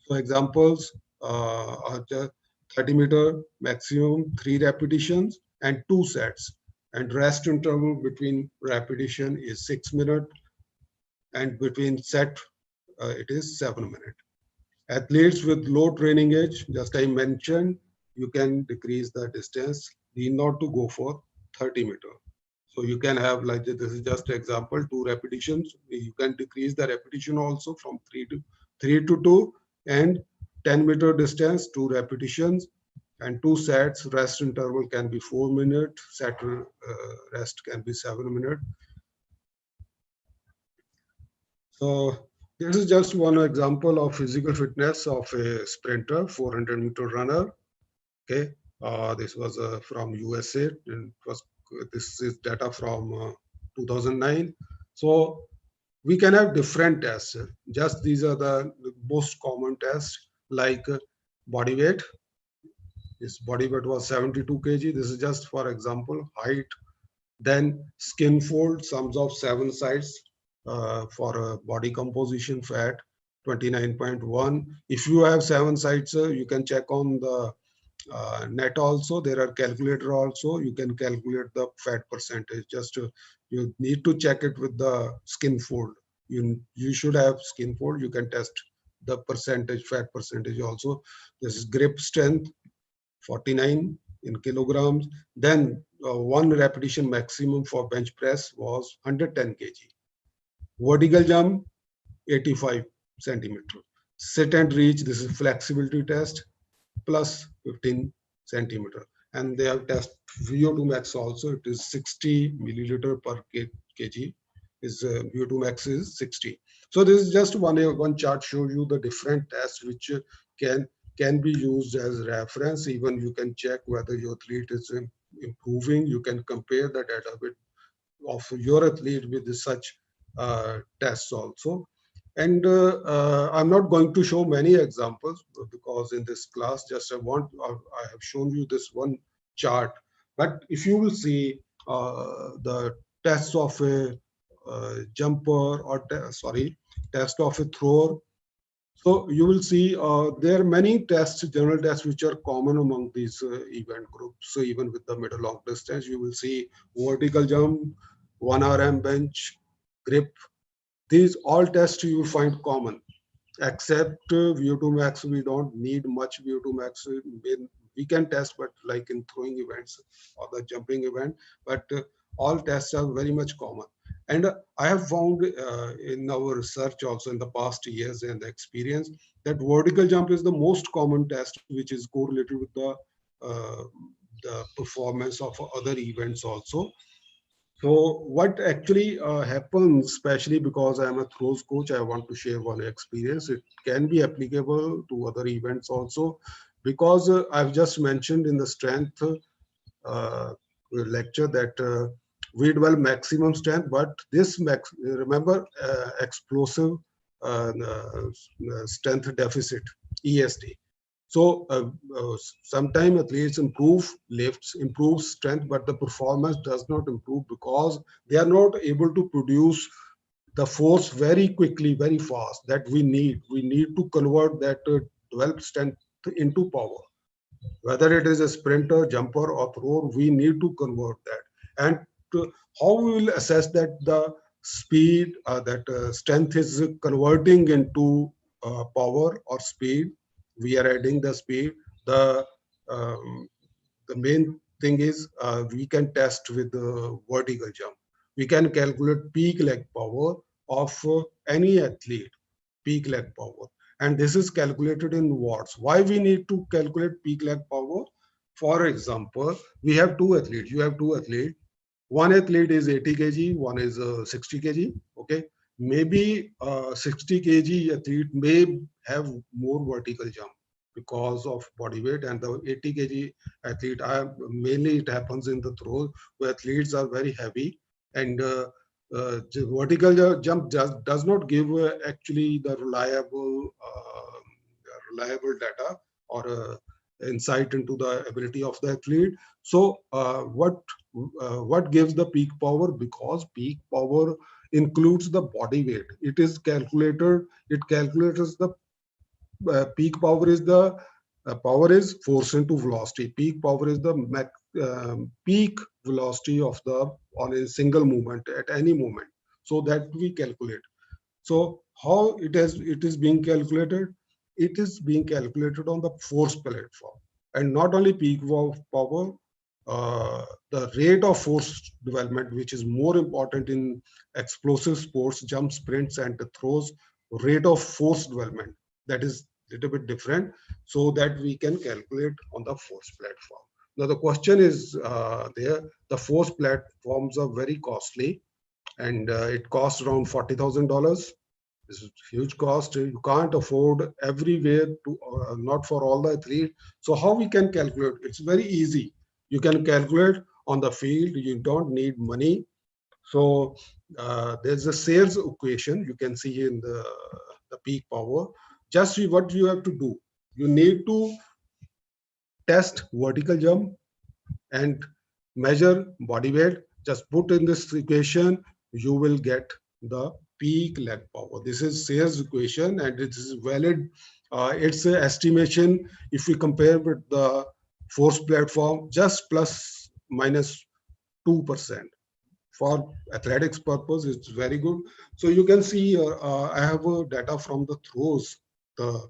So examples are just 30-meter maximum 3 repetitions and 2 sets. And rest interval between repetition is 6 minutes. And between set, it is 7 minutes. Athletes with low training age, just I mentioned, you can decrease the distance, need not to go for 30-meter. So you can have like this is just example, 2 repetitions. You can decrease the repetition also from 3 to 2, and 10-meter distance, 2 repetitions and 2 sets. Rest interval can be 4 minutes. Set rest can be 7 minutes. So this is just one example of physical fitness of a sprinter, 400-meter runner. Okay, this was from USA, and this is data from 2009. So we can have different tests. Just these are the most common tests, like body weight. This body weight was 72 kg. This is just for example, height. Then skin fold, sums of 7 sides. for a body composition fat, 29.1. If you have 7 sites, you can check on the net also. There are calculator also. You can calculate the fat percentage. Just you need to check it with the skin fold. You should have skin fold. You can test the percentage, fat percentage also. This is grip strength, 49 in kilograms. Then 1 repetition maximum for bench press was 110 kg. Vertical jump, 85 centimeter. Sit and reach, this is flexibility test, plus 15 centimeter. And they have test VO2 max also. It is 60 milliliter per kg. Is VO2 max is 60. So this is just one chart shows you the different tests which can be used as reference. Even you can check whether your athlete is improving. You can compare the data with of your athlete with such tests also. And I'm not going to show many examples because in this class, just I have shown you this one chart. But if you will see the tests of a jumper or test of a thrower, so you will see there are many tests, general tests, which are common among these event groups. So even with the middle long distance, you will see vertical jump, 1 RM bench, grip. These all tests you will find common, except VO2 max. We don't need much VO2 max. We can test, but like in throwing events or the jumping event, but all tests are very much common. And I have found in our research also in the past years and the experience that vertical jump is the most common test, which is correlated with the performance of other events also. So what actually happens, especially because I'm a throws coach, I want to share one experience. It can be applicable to other events also, because I've just mentioned in the strength lecture that we develop maximum strength, but this remember explosive strength deficit, ESD. So sometimes athletes improve lifts, improve strength, but the performance does not improve because they are not able to produce the force very quickly, very fast that we need. We need to convert that developed strength into power. Whether it is a sprinter, jumper, or thrower, we need to convert that. And how we will assess that the speed, that strength is converting into power or speed. We are adding the speed. The main thing is we can test with the vertical jump. We can calculate peak leg power of any athlete, peak leg power. And this is calculated in watts. Why we need to calculate peak leg power? For example, we have 2 athletes. You have 2 athletes. One athlete is 80 kg, one is 60 kg. Okay. Maybe 60 kg athlete may have more vertical jump because of body weight, and the 80 kg athlete, mainly it happens in the throws where athletes are very heavy, and vertical jump does not give actually the reliable data or insight into the ability of the athlete. So what gives the peak power? Because peak power includes the body weight. It is calculated. It calculates the peak power is the power is force into velocity. Peak power is the peak velocity of the on a single movement at any moment. So that we calculate. So how it is being calculated? It is being calculated on the force platform, and not only peak power. The rate of force development, which is more important in explosive sports, jump, sprints, and the throws, rate of force development, that is a little bit different, so that we can calculate on the force platform. Now the question is the force platforms are very costly, and it costs around $40,000. This is huge cost. You can't afford everywhere to, not for all the athletes. So how we can calculate? It's very easy. You can calculate on the field. You don't need money. So there's a sales equation you can see in the peak power. Just see what you have to do. You need to test vertical jump and measure body weight. Just put in this equation, you will get the peak leg power. This is Sayre's equation, and it is valid. It's an estimation if we compare with the force platform, just plus minus 2%. For athletics purpose, it's very good. So you can see I have data from the throws, the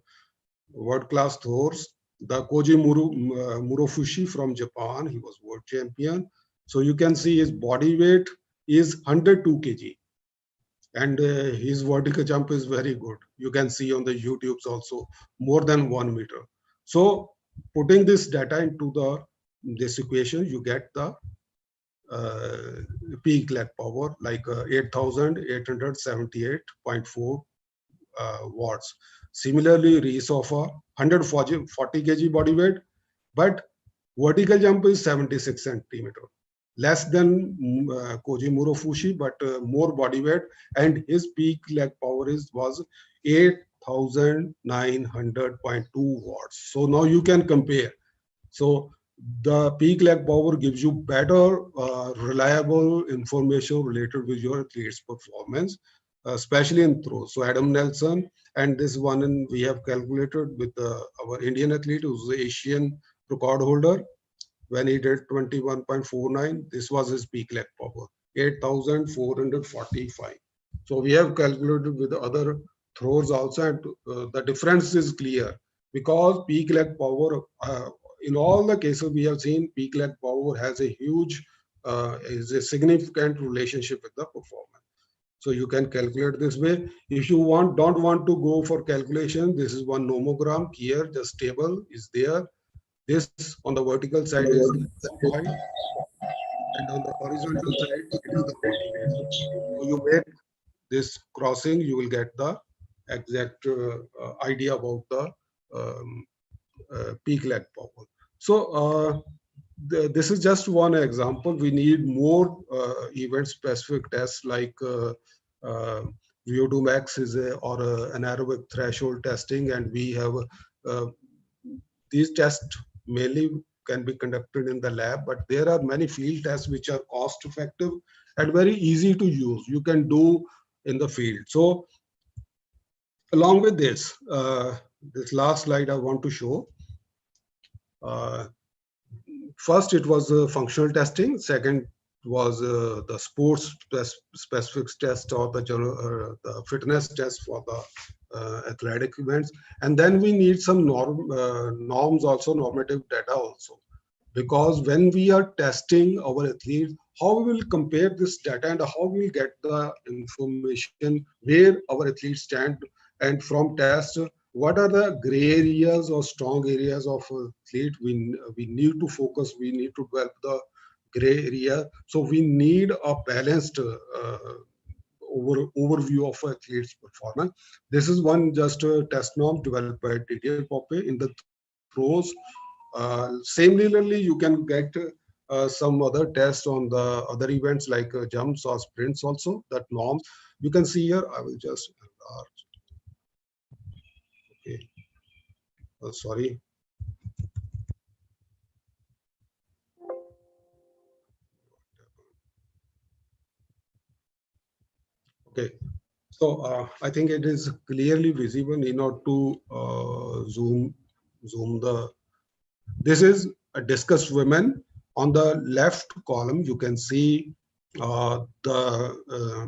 world-class throws. The Koji Murofushi from Japan, he was world champion. So you can see his body weight is 102 kg. And his vertical jump is very good. You can see on the YouTubes also, more than 1 meter. So putting this data into this equation, you get the peak leg power like 8,878.4 watts. Similarly, Reese of 140 kg body weight, but vertical jump is 76 centimeter, less than Koji Murofushi, but more body weight, and his peak leg power was 8,900.2 watts. So now you can compare. So the peak leg power gives you better, reliable information related with your athlete's performance, especially in throws. So Adam Nelson, and this one we have calculated with our Indian athlete who's the Asian record holder. When he did 21.49, this was his peak leg power, 8,445. So we have calculated with the other throws also, and the difference is clear because peak leg power, in all the cases we have seen, peak leg power has a huge, is a significant relationship with the performance. So you can calculate this way. If you don't want to go for calculation, this is one nomogram here, just table is there. This on the vertical side is the height, and on the horizontal side it is the body weight. So you make this crossing, you will get the exact idea about the peak leg power. So this is just one example. We need more event-specific tests like VO2 max is or anaerobic threshold testing, and we have these tests mainly can be conducted in the lab, but there are many field tests which are cost effective and very easy to use. You can do in the field. So along with this, this last slide I want to show. First, it was functional testing. Second was the sports specific test or the general the fitness test for the athletic events. And then we need some norms also, normative data also, because when we are testing our athletes, how we will compare this data and how we will get the information where our athletes stand, and from test what are the gray areas or strong areas of athlete we need to focus, we need to develop the gray area. So we need a balanced overview of athlete's performance. This is one just a test norm developed by Didier Poppe in the throws. Similarly, you can get some other tests on the other events like jumps or sprints also, that norms. You can see here, I will just enlarge. Okay. Sorry. Okay, so I think it is clearly visible. Need not to zoom the. This is a discus women. On the left column, you can see the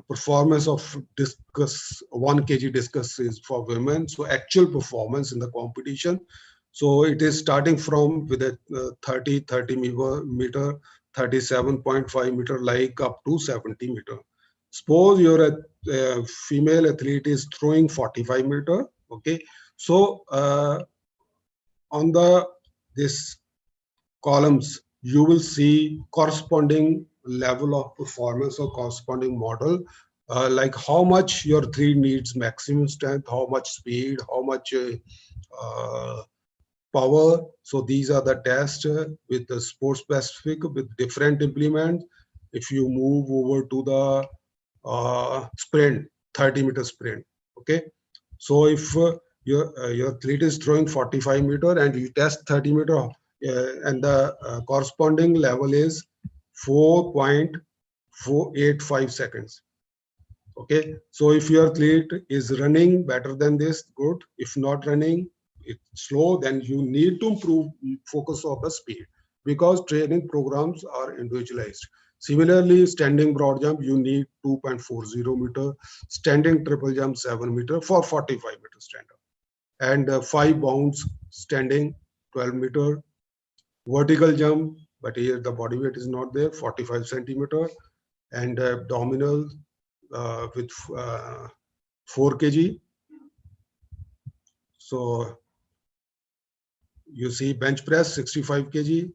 performance of discus. 1 kg discus is for women. So actual performance in the competition. So it is starting from with a 30 meter, 37.5 meter, like up to 70 meter. Suppose your female athlete is throwing 45 meter. Okay, so on this columns you will see corresponding level of performance or corresponding model, like how much your athlete needs maximum strength, how much speed, how much power. So these are the tests with the sport specific with different implements. If you move over to the sprint, 30 meter sprint. Okay, so if your athlete is throwing 45 meter and you test 30 meter and the corresponding level is 4.485 seconds. Okay, so if your athlete is running better than this, good. If not running, it's slow, then you need to improve focus of the speed, because training programs are individualized. Similarly, standing broad jump, you need 2.40 meter, standing triple jump 7 meter for 45 meter stand up, and 5 bounds standing 12 meter, vertical jump, but here the body weight is not there, 45 centimeter, and abdominal with 4 kg. So you see bench press 65 kg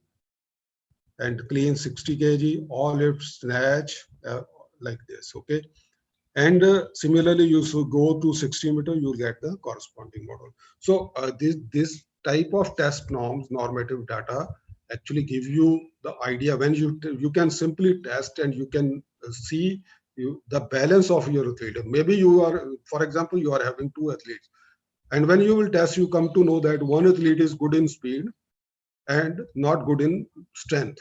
and clean 60 kg, all lift snatch like this. Okay, and similarly you should go to 60 meter, you get the corresponding model. So this type of test norms, normative data, actually give you the idea when you can simply test and you can see the balance of your athlete. Maybe you are, for example, you are having 2 athletes, and when you will test, you come to know that one athlete is good in speed and not good in strength,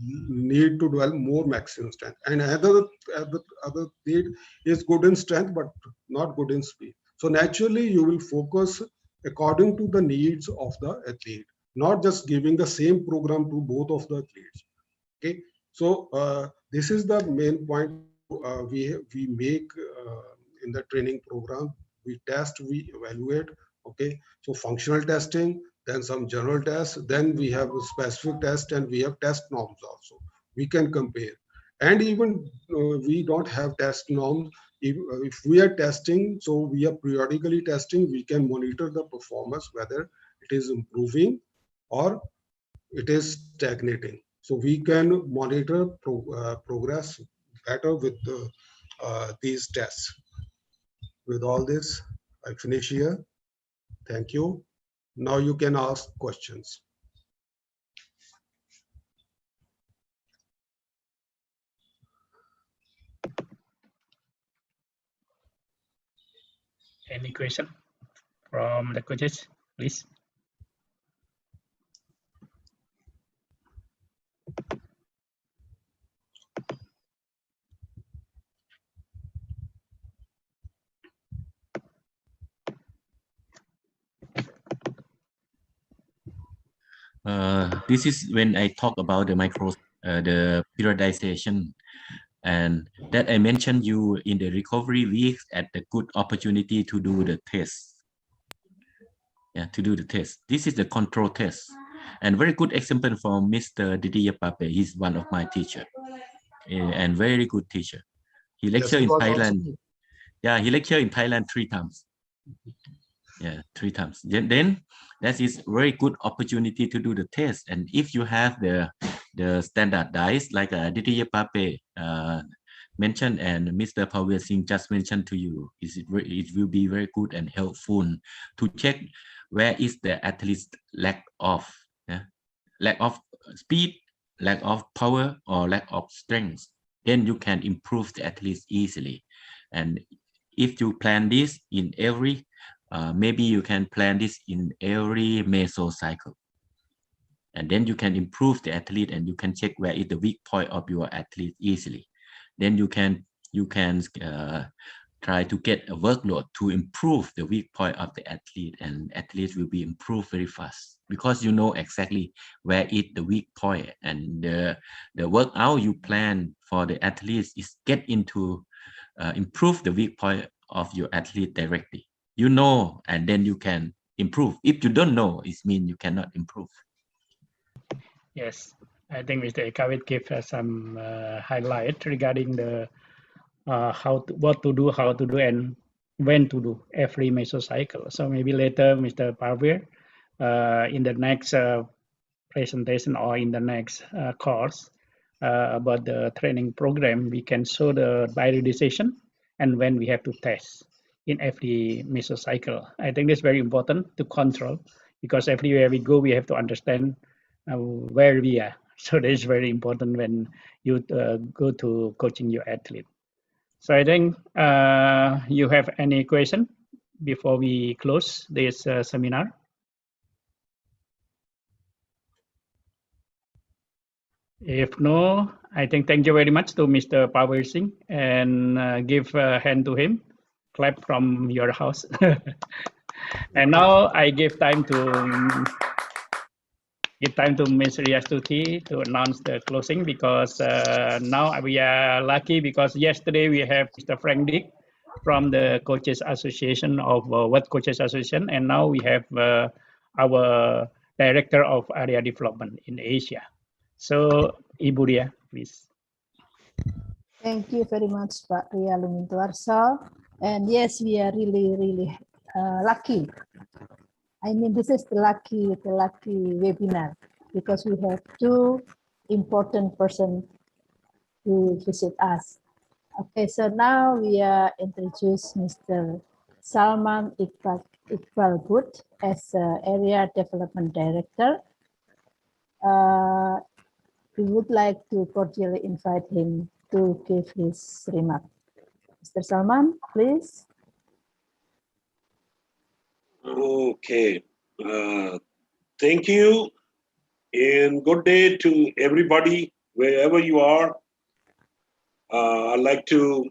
need to develop more maximum strength, and other athlete is good in strength but not good in speed. So naturally you will focus according to the needs of the athlete, not just giving the same program to both of the athletes. Okay, so this is the main point we make in the training program. We test, we evaluate. Okay, so functional testing, then some general tests, then we have a specific test, and we have test norms also. We can compare, and even we don't have test norms. If we are testing, so we are periodically testing, we can monitor the performance, whether it is improving or it is stagnating. So we can monitor progress better with these tests. With all this, I finish here. Thank you. Now you can ask questions. Any question from the coaches, please? This is when I talk about the the periodization, and that I mentioned you in the recovery week at the good opportunity to do the test. Yeah, to do the test. This is the control test, and very good example from Mr. Didier Pape. He's one of my teacher, and very good teacher. He lectured in Thailand. Also... Yeah, he lectured in Thailand 3 times. Yeah, 3 times. Then that is very good opportunity to do the test. And if you have the standardized, like Didier Pape mentioned and Mr. Pavel Singh just mentioned to you, it will be very good and helpful to check where is the athlete's lack of speed, lack of power, or lack of strength. Then you can improve the athletes easily. And if you plan this in every maybe you can plan this in every mesocycle, and then you can improve the athlete, and you can check where is the weak point of your athlete easily. Then you can try to get a workload to improve the weak point of the athlete, and athletes will be improved very fast because you know exactly where is the weak point, and the workout you plan for the athletes is get into improve the weak point of your athlete directly. You know, and then you can improve. If you don't know, it means you cannot improve. Yes, I think Mr. Ekawit gave us some highlight regarding the what to do, how to do, and when to do every mesocycle. So maybe later, Mr. Parveer, in the next presentation or in the next course about the training program, we can show the periodization and when we have to test in every mesocycle. I think that's very important to control, because everywhere we go, we have to understand where we are. So that is very important when you go to coaching your athlete. So I think you have any question before we close this seminar? If no, I think thank you very much to Mr. Power Singh and give a hand to him. Clap from your house. And now I give time to Ms. Riastuti to announce the closing because now we are lucky because yesterday we have Mr. Frank Dick from the Coaches Association of World Coaches Association, and now we have our Director of Area Development in Asia. So, Ibu Ria, please. Thank you very much, Pak Ria Lumintuarso. And yes, we are really lucky. I mean, this is the lucky webinar because we have two important persons who visit us. Okay, so now we introduce Mr. Salman Iqbal Butt as Area Development Director. We would like to cordially invite him to give his remark. Mr. Salman, please. Okay, thank you and good day to everybody, wherever you are. I'd like to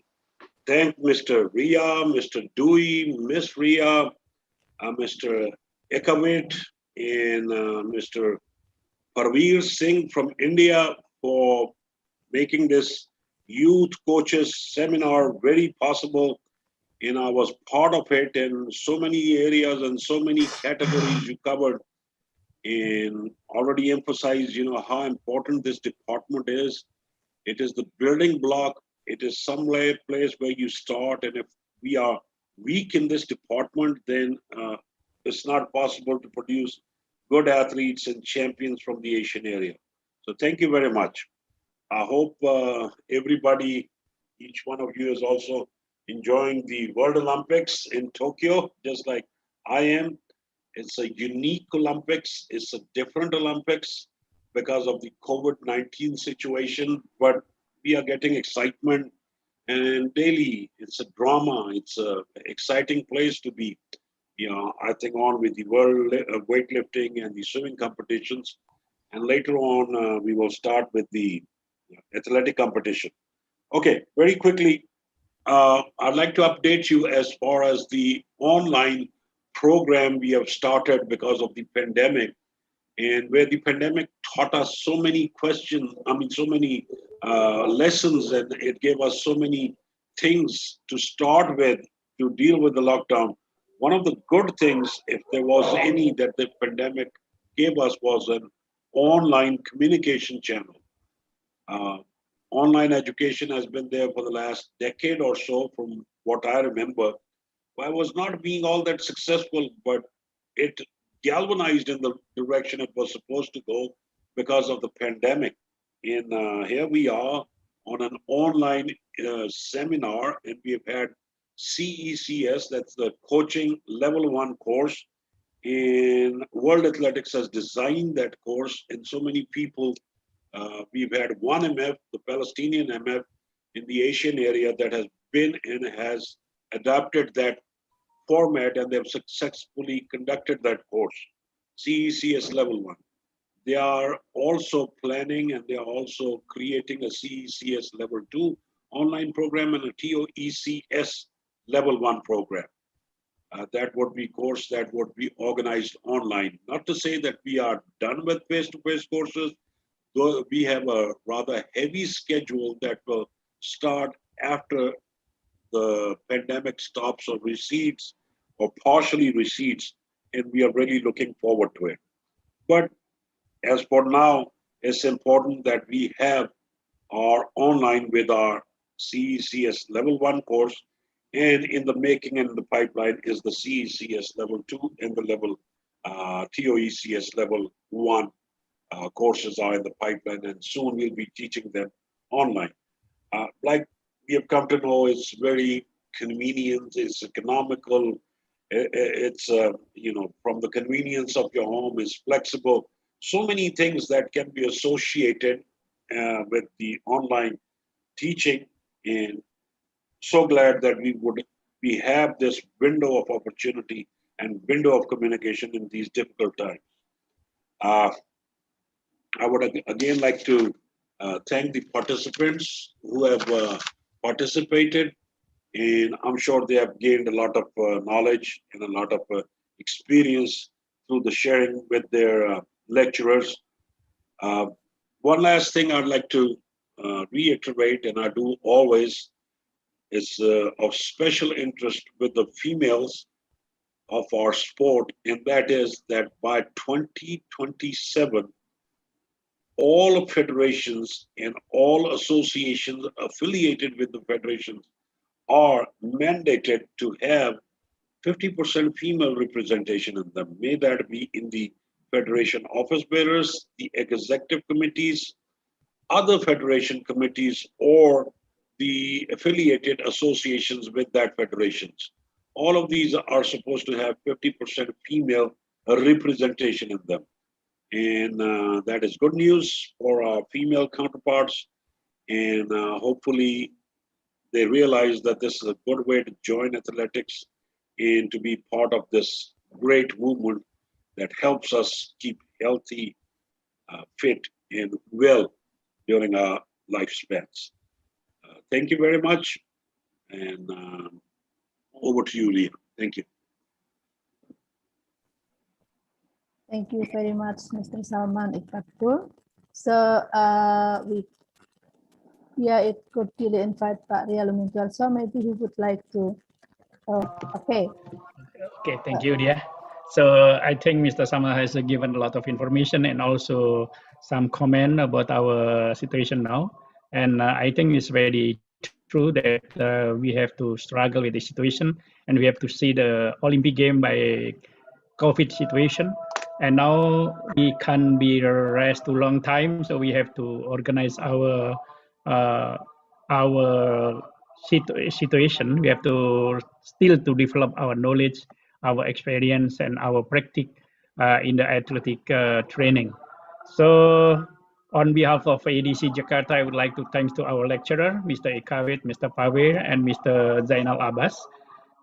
thank Mr. Ria, Mr. Dewey, Miss Ria, Mr. Ekavit, and Mr. Parveer Singh from India for making this youth coaches seminar very possible. And I was part of it, and so many areas and so many categories you covered, and already emphasized, how important this department is. It is the building block. It is some place where you start, and if we are weak in this department, then it's not possible to produce good athletes and champions from the Asian area. So thank you very much. I hope everybody, each one of you is also enjoying the World Olympics in Tokyo, just like I am. It's a unique Olympics. It's a different Olympics because of the COVID-19 situation, but we are getting excitement, and daily it's a drama. It's a exciting place to be. I think on with the world weightlifting and the swimming competitions, and later on we will start with the athletic competition. Okay, very quickly, I'd like to update you as far as the online program we have started because of the pandemic, and where the pandemic taught us so many questions, so many lessons, and it gave us so many things to start with to deal with the lockdown. One of the good things, if there was any, that the pandemic gave us was an online communication channel. Online education has been there for the last decade or so, from what I remember. I was not being all that successful, but it galvanized in the direction it was supposed to go because of the pandemic. And here we are on an online seminar, and we have had CECS, that's the Coaching Level 1 course. And World Athletics has designed that course, and so many people. We've had one MF, the Palestinian MF in the Asian area, that has been and has adopted that format, and they've successfully conducted that course, CECS Level 1. They are also planning, and they are also creating a CECS Level 2 online program and a TOECS Level 1 program. That would be course that would be organized online. Not to say that we are done with face-to-face courses. We have a rather heavy schedule that will start after the pandemic stops or recedes or partially recedes, and we are really looking forward to it. But as for now, it's important that we have our online with our CECS Level 1 course, and in the making and the pipeline is the CECS Level 2 and the level TOECS Level 1. Courses are in the pipeline, and soon we'll be teaching them online. Like we have come to know, it's very convenient, it's economical, it's, from the convenience of your home, it's flexible. So many things that can be associated with the online teaching, and so glad that we have this window of opportunity and window of communication in these difficult times. I would again like to thank the participants who have participated, and I'm sure they have gained a lot of knowledge and a lot of experience through the sharing with their lecturers. One last thing I'd like to reiterate, and I do always, is of special interest with the females of our sport, and that is that by 2027, all federations and all associations affiliated with the federations are mandated to have 50% female representation in them. May that be in the federation office bearers, the executive committees, other federation committees, or the affiliated associations with that federations. All of these are supposed to have 50% female representation in them. And that is good news for our female counterparts. And hopefully they realize that this is a good way to join athletics and to be part of this great movement that helps us keep healthy, fit, and well during our lifespans. Thank you very much. And over to you, Leah. Thank you. Thank you very much, Mr. Salman Iqbal. So it could really invite Pak Ria Lumintu. So maybe he would like to. Okay. Okay, thank you, Dia. So I think Mr. Sama has given a lot of information and also some comment about our situation now. And I think it's very true that we have to struggle with the situation, and we have to see the Olympic game by COVID situation. And now we can't be rest too long time, so we have to organize our situation. We have to still to develop our knowledge, our experience, and our practice in the athletic training. So on behalf of ADC Jakarta, I would like to thank to our lecturer, Mr. Ikawit, Mr. Pawir, and Mr. Zainal Abbas,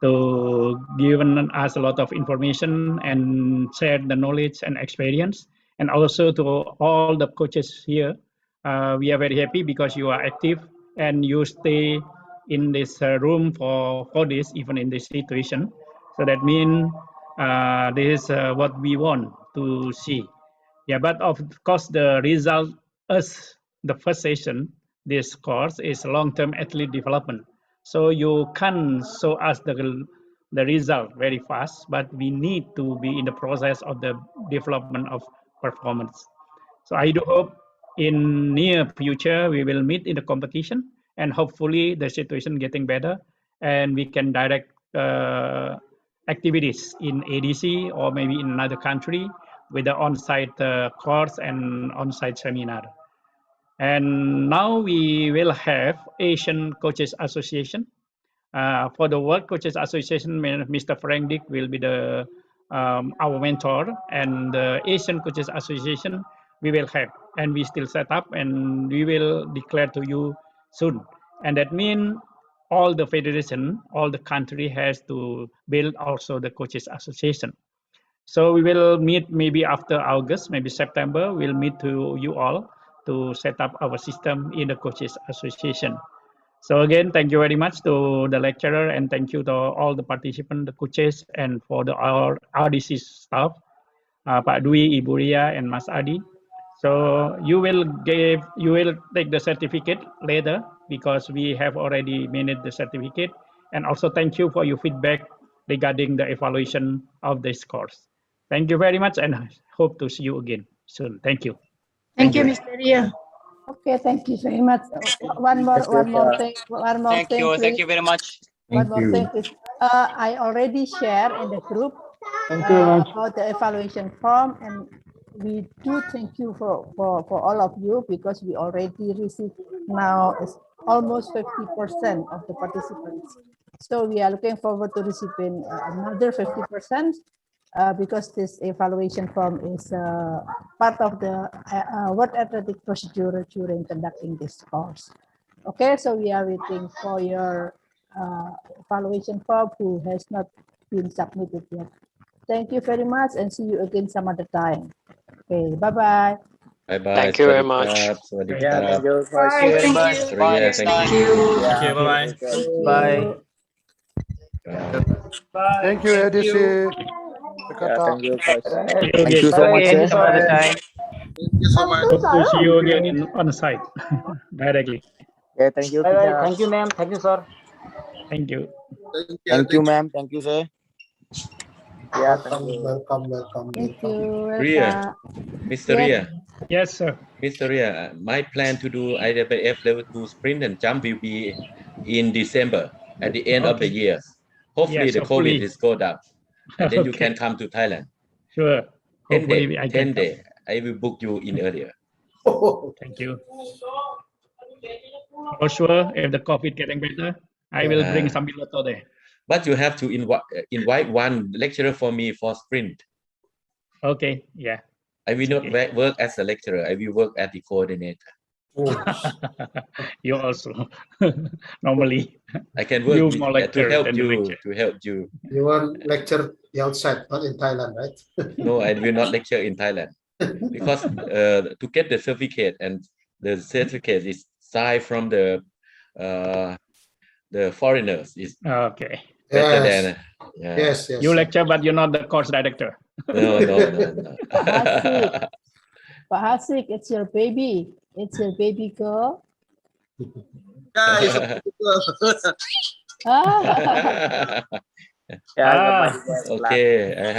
to given us a lot of information and share the knowledge and experience. And also to all the coaches here, we are very happy because you are active and you stay in this room for this, even in this situation. So that means this is what we want to see. Yeah, but of course the result as the first session, this course is long-term athlete development. So you can show us the result very fast, but we need to be in the process of the development of performance. So I do hope in near future we will meet in the competition, and hopefully the situation getting better, and we can direct activities in ADC or maybe in another country with the on-site course and on-site seminar. And now we will have Asian Coaches Association. For the World Coaches Association, Mr. Frank Dick will be the our mentor, and the Asian Coaches Association we will have, and we still set up, and we will declare to you soon. And that means all the federation, all the country has to build also the Coaches Association. So we will meet maybe after August, maybe September, we'll meet to you all to set up our system in the Coaches Association. So again, thank you very much to the lecturer, and thank you to all the participants, the coaches, and for our RDC staff, Pak Dwi, Ibu Ria, and Mas Adi. So you will take the certificate later because we have already made the certificate. And also thank you for your feedback regarding the evaluation of this course. Thank you very much, and hope to see you again soon. Thank you. Thank you, Mr. Ria. Okay, thank you very much. One more thing. Thank you very much. One more thing is, I already shared in the group about the evaluation form, and we do thank you for all of you because we already received now is almost 50% of the participants. So we are looking forward to receiving another 50%. Because this evaluation form is part of the World Athletic procedure during conducting this course. Okay, so we are waiting for your evaluation form who has not been submitted yet. Thank you very much, and see you again some other time. Okay, bye-bye. Bye bye. Thank you very much. สวัสดีค Yeah, รับ thank you for Bye. sharing. Thank Bye. you. Surya, Bye. thank Thank you. you. Yeah. Thank Bye. Bye. Thank you, ADC. Yeah, thank you, coach. See you Thank again. you so much, Thank you sir. some other time. Thank you so much. Hope to see you again on the site directly. Yeah, thank you, Bye bye. teacher. Thank you, ma'am. Thank you, sir. Thank you. Thank you, ma'am. Thank you, sir. Yeah, thank Welcome, you. welcome, welcome, Thank welcome. you. Ria, Welcome. Mr. Yes. Ria, Yes, sir. Mr. Ria, my plan to do IAAF level 2 sprint and jump will be in December at the end of the Okay. year. Hopefully Yes, the COVID hopefully. is go down. And then you Okay. can come to Thailand. Sure. 10 Hopefully day, I 10 can come. day. I will book you in earlier. Thank you. For sure, if the COVID getting better, I will bring some Biloto there. But you have to invite one lecturer for me for sprint. Okay. Yeah. I will not work as a lecturer. I will work as the coordinator. You also normally I can work you with, more to lecturer help than the you. lecturer. To help you. You want lecture outside, not in Thailand, right? No, I will not lecture in Thailand because to get the certificate, and the certificate is signed from the foreigners is Okay. better Yes. than Yes, yes. You lecture, but you're not the course director. no. Pak Hasik. Pak Hasik, it's your baby. It's your baby girl. Guys, Ah. Yeah, I got my Okay, I have